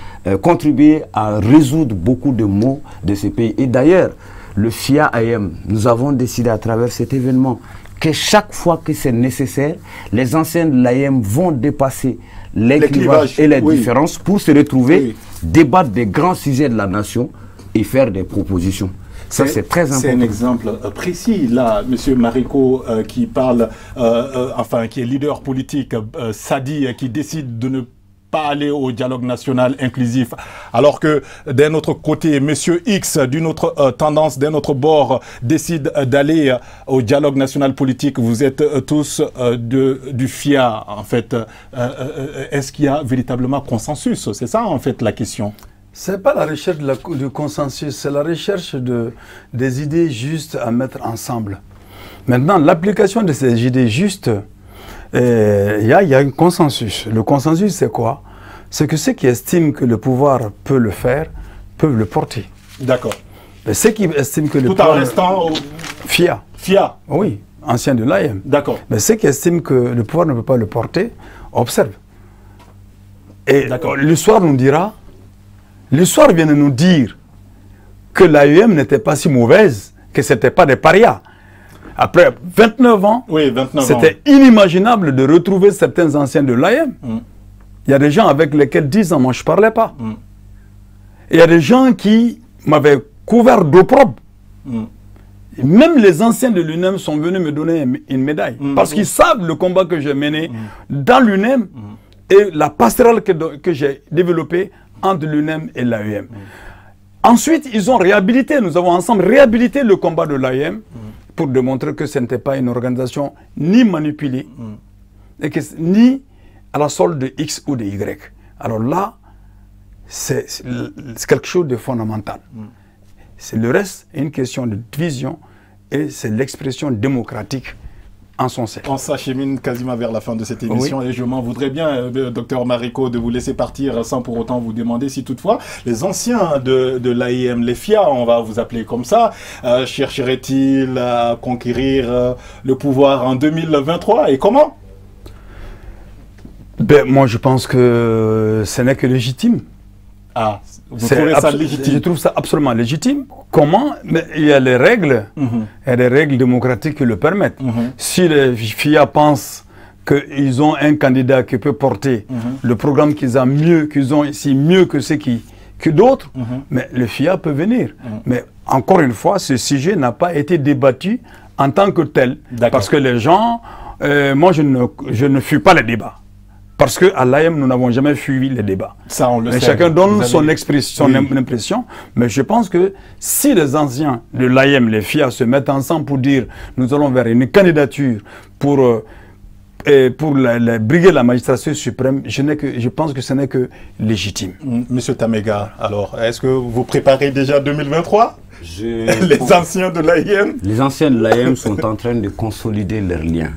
Speaker 3: contribuer à résoudre beaucoup de maux de ces pays. Et d'ailleurs, le FIA-AM, nous avons décidé à travers cet événement que chaque fois que c'est nécessaire, les anciens de l'AM vont dépasser les clivages et les différences pour se retrouver, débattre des grands sujets de la nation et faire des propositions. Ça, c'est très important.
Speaker 1: C'est un exemple précis, là, M. Mariko, qui parle, enfin, qui est leader politique, Sadi, qui décide de ne pas aller au dialogue national inclusif, alors que d'un autre côté, M. X, d'une autre tendance, d'un autre bord, décide d'aller au dialogue national politique. Vous êtes tous du FIA, en fait. Est-ce qu'il y a véritablement consensus? C'est ça, en fait, la question.
Speaker 2: Ce n'est pas la recherche du consensus, c'est la recherche des idées justes à mettre ensemble. Maintenant, l'application de ces idées justes, il y a un consensus. Le consensus, c'est quoi? C'est que ceux qui estiment que le pouvoir peut le faire, peuvent le porter.
Speaker 1: D'accord.
Speaker 2: Mais ceux qui estiment que le
Speaker 1: pouvoir... Tout en restant au...
Speaker 2: FIA.
Speaker 1: FIA.
Speaker 2: Oui, ancien de l'AM.
Speaker 1: D'accord.
Speaker 2: Mais ceux qui estiment que le pouvoir ne peut pas le porter, observent. Et l'histoire nous dira, l'histoire vient de nous dire que l'AEM n'était pas si mauvaise, que ce n'était pas des parias. Après 29 ans, c'était inimaginable de retrouver certains anciens de l'AM. Il y a des gens avec lesquels 10 ans, moi je ne parlais pas. Il y a des gens qui m'avaient couvert d'opprobre. Même les anciens de l'UNEM sont venus me donner une médaille. Parce qu'ils savent le combat que j'ai mené dans l'UNEM et la passerelle que j'ai développée entre l'UNEM et l'AEM. Ensuite, ils ont réhabilité, nous avons ensemble réhabilité le combat de l'AEM pour démontrer que ce n'était pas une organisation ni manipulée, et que, ni à la solde de X ou de Y. Alors là, c'est quelque chose de fondamental. C'est le reste, une question de vision, et c'est l'expression démocratique en son sein.
Speaker 1: On s'achemine quasiment vers la fin de cette émission et je m'en voudrais bien, docteur Mariko, de vous laisser partir sans pour autant vous demander si toutefois les anciens de l'AIM, les FIA, on va vous appeler comme ça, chercheraient-ils à conquérir le pouvoir en 2023 et comment?
Speaker 2: Moi je pense que ce n'est que légitime.
Speaker 1: Ah, vous trouvez ça légitime?
Speaker 2: Je trouve ça absolument légitime. Comment? Mais il y a les règles, il y a des règles démocratiques qui le permettent. Si les FIA pensent qu'ils ont un candidat qui peut porter le programme qu'ils ont ici mieux que ceux que d'autres, mais le FIA peut venir. Mais encore une fois, ce sujet n'a pas été débattu en tant que tel. Parce que les gens, moi je ne fuis pas les débats. Parce qu'à l'AM, nous n'avons jamais fui les débats.
Speaker 1: Ça, on le sait.
Speaker 2: Chacun donne son impression. Mais je pense que si les anciens de l'AM, les FIA, se mettent ensemble pour dire nous allons vers une candidature pour briguer la magistrature suprême, je pense que ce n'est que légitime.
Speaker 1: Monsieur Tamega, alors, est-ce que vous préparez déjà 2023 ? Les anciens de l'AM?
Speaker 3: Les anciens de l'AM sont en train de consolider leurs liens,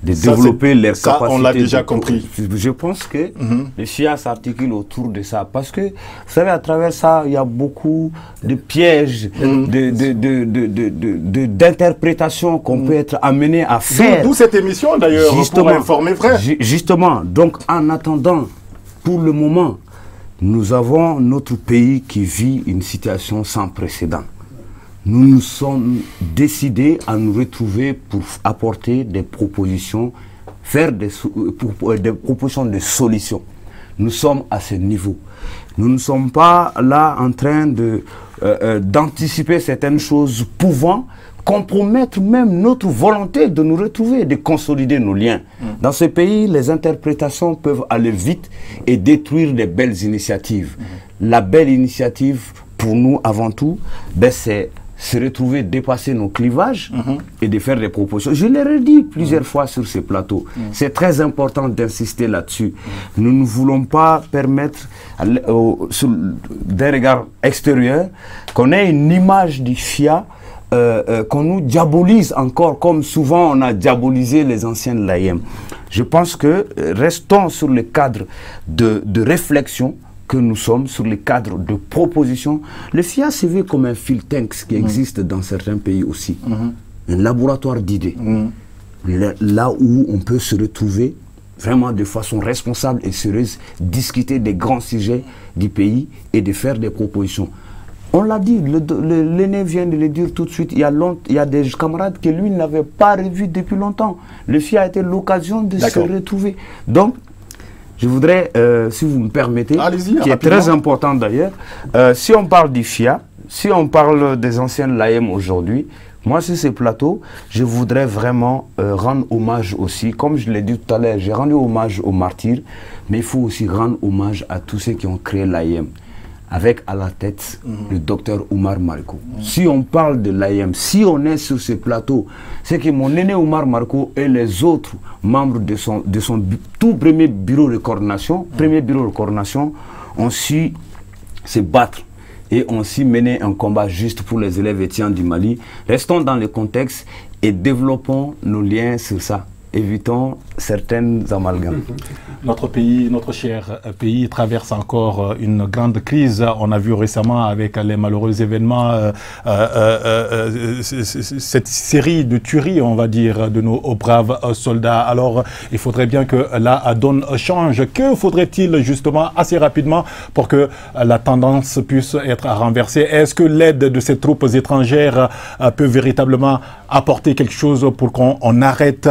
Speaker 3: de développer leurs capacités.
Speaker 1: Ça, on l'a déjà compris.
Speaker 3: Je pense que le FIA s'articule autour de ça. Parce que, vous savez, à travers ça, il y a beaucoup de pièges, d'interprétations qu'on peut être amené à faire.
Speaker 1: D'où cette émission, d'ailleurs, pour informer vrai.
Speaker 3: Justement. Donc, en attendant, pour le moment, nous avons notre pays qui vit une situation sans précédent. Nous nous sommes décidés à nous retrouver pour apporter des propositions, faire des propositions de solutions. Nous sommes à ce niveau. Nous ne sommes pas là en train d'anticiper certaines choses pouvant compromettre même notre volonté de nous retrouver, de consolider nos liens. Dans ce pays, les interprétations peuvent aller vite et détruire des belles initiatives. La belle initiative, pour nous, avant tout, c'est se retrouver, dépasser nos clivages et de faire des propositions. Je l'ai redit plusieurs fois sur ce plateau. C'est très important d'insister là-dessus. Nous ne voulons pas permettre, d'un regard extérieur, qu'on ait une image du FIA, qu'on nous diabolise encore, comme souvent on a diabolisé les anciens de l'AM. Je pense que restons sur le cadre de réflexion que nous sommes, sur les cadres de proposition. Le FIA se veut comme un think tank qui existe dans certains pays aussi. Un laboratoire d'idées. Là où on peut se retrouver vraiment de façon responsable et sérieuse, discuter des grands sujets du pays et de faire des propositions. On l'a dit, l'aîné vient de le dire tout de suite, il y a des camarades que lui n'avait pas revus depuis longtemps. Le FIA a été l'occasion de se retrouver. Donc, je voudrais, si vous me permettez, qui est très important d'ailleurs, si on parle du FIA, si on parle des anciens de l'AM aujourd'hui, moi sur ces plateaux, je voudrais vraiment rendre hommage aussi, comme je l'ai dit tout à l'heure, j'ai rendu hommage aux martyrs, mais il faut aussi rendre hommage à tous ceux qui ont créé l'AM, avec à la tête le docteur Oumar Mariko. Si on parle de l'AM, si on est sur ce plateau, c'est que mon aîné Oumar Mariko et les autres membres de son tout premier bureau de coordination, ont su se battre et ont su mener un combat juste pour les élèves étudiants du Mali. Restons dans le contexte et développons nos liens sur ça. Évitons certaines amalgames.
Speaker 1: Notre pays, notre cher pays, traverse encore une grande crise. On a vu récemment avec les malheureux événements cette série de tueries, on va dire, de nos braves soldats. Alors, il faudrait bien que la donne change. Que faudrait-il justement assez rapidement pour que la tendance puisse être renversée? Est-ce que l'aide de ces troupes étrangères peut véritablement apporter quelque chose pour qu'on arrête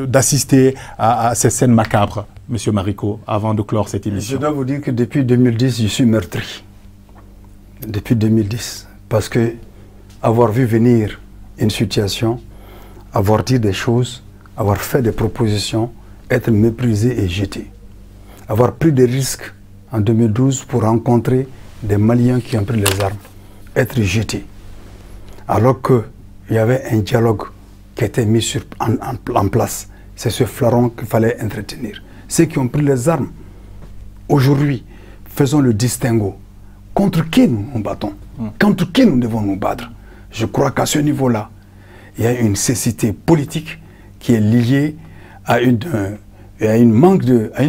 Speaker 1: d'assister à ces scènes macabres, Monsieur Mariko, avant de clore cette émission?
Speaker 2: Je dois vous dire que depuis 2010, je suis meurtri. Depuis 2010. Parce que avoir vu venir une situation, avoir dit des choses, avoir fait des propositions, être méprisé et jeté. Avoir pris des risques en 2012 pour rencontrer des Maliens qui ont pris les armes, être jeté. Alors qu'il y avait un dialogue qui était mis en place. C'est ce fleuron qu'il fallait entretenir. Ceux qui ont pris les armes, aujourd'hui, faisons le distinguo. Contre qui nous nous battons? Contre qui nous devons nous battre? Je crois qu'à ce niveau-là, il y a une cécité politique qui est liée à une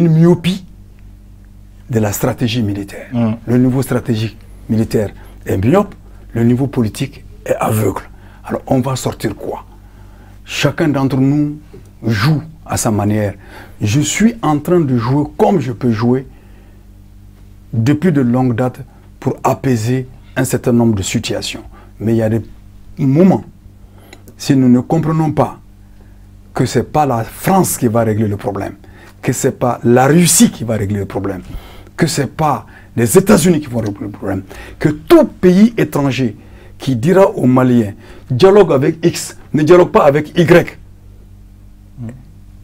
Speaker 2: myopie de la stratégie militaire. Le niveau stratégique militaire est myope, le niveau politique est aveugle. Alors on va sortir quoi? Chacun d'entre nous joue à sa manière. Je suis en train de jouer comme je peux jouer depuis de longues dates pour apaiser un certain nombre de situations. Mais il y a des moments, si nous ne comprenons pas que ce n'est pas la France qui va régler le problème, que ce n'est pas la Russie qui va régler le problème, que ce n'est pas les États-Unis qui vont régler le problème, que tout pays étranger qui dira aux Maliens, dialogue avec X, ne dialogue pas avec Y.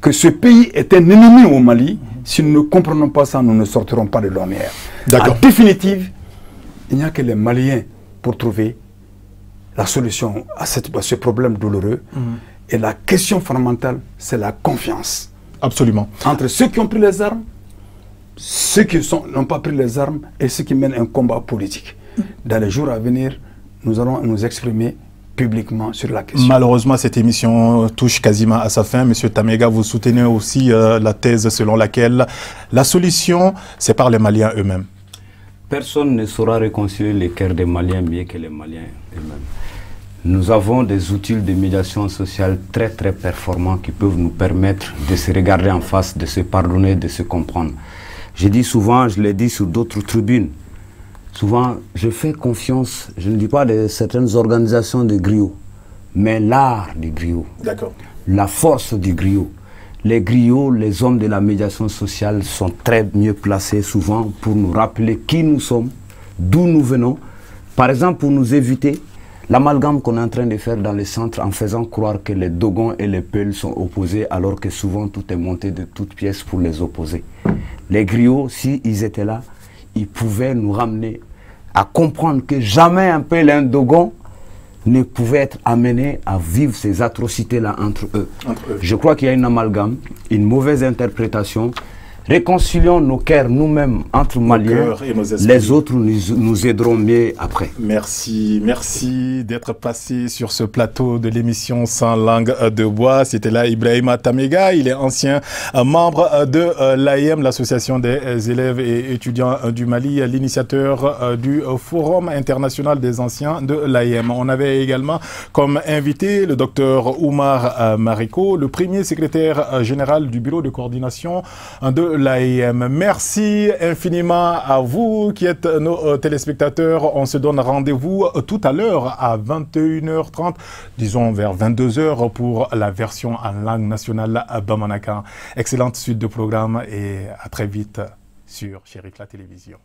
Speaker 2: Que ce pays est un ennemi au Mali, si nous ne comprenons pas ça, nous ne sortirons pas de l'ornière. En définitive, il n'y a que les Maliens pour trouver la solution à ce problème douloureux. Et la question fondamentale, c'est la confiance.
Speaker 1: Absolument.
Speaker 2: Entre ceux qui ont pris les armes, ceux qui n'ont pas pris les armes et ceux qui mènent un combat politique. Dans les jours à venir, nous allons nous exprimer publiquement sur la question.
Speaker 1: Malheureusement, cette émission touche quasiment à sa fin. Monsieur Tamega, vous soutenez aussi la thèse selon laquelle la solution, c'est par les Maliens eux-mêmes.
Speaker 3: Personne ne saura réconcilier les cœurs des Maliens mieux que les Maliens eux-mêmes. Nous avons des outils de médiation sociale très très performants qui peuvent nous permettre de se regarder en face, de se pardonner, de se comprendre. Je dis souvent, je l'ai dit sur d'autres tribunes, souvent je fais confiance, je ne dis pas de certaines organisations de griots, mais l'art du griot, la force du griot. Les griots, les hommes de la médiation sociale sont très mieux placés souvent pour nous rappeler qui nous sommes, d'où nous venons. Par exemple, pour nous éviter l'amalgame qu'on est en train de faire dans les centres en faisant croire que les Dogons et les Peuls sont opposés alors que souvent tout est monté de toutes pièces pour les opposer. Les griots, s'ils étaient là, ils pouvaient nous ramener à comprendre que jamais un Peul et un Dogon ne pouvaient être amenés à vivre ces atrocités-là entre eux. Je crois qu'il y a une amalgame, une mauvaise interprétation. Réconcilions nos cœurs nous-mêmes entre Maliens, les autres nous aideront mieux après.
Speaker 1: Merci, merci d'être passé sur ce plateau de l'émission Sans langue de bois. C'était là Ibrahima Tamega, il est ancien membre de l'AEM, l'association des élèves et étudiants du Mali, l'initiateur du Forum international des anciens de l'AEM. On avait également comme invité le docteur Oumar Mariko, le premier secrétaire général du bureau de coordination de l'AEM. Merci infiniment à vous qui êtes nos téléspectateurs. On se donne rendez-vous tout à l'heure à 21h30, disons vers 22h pour la version en langue nationale Bamanakan. Excellente suite de programme et à très vite sur Chérif la télévision.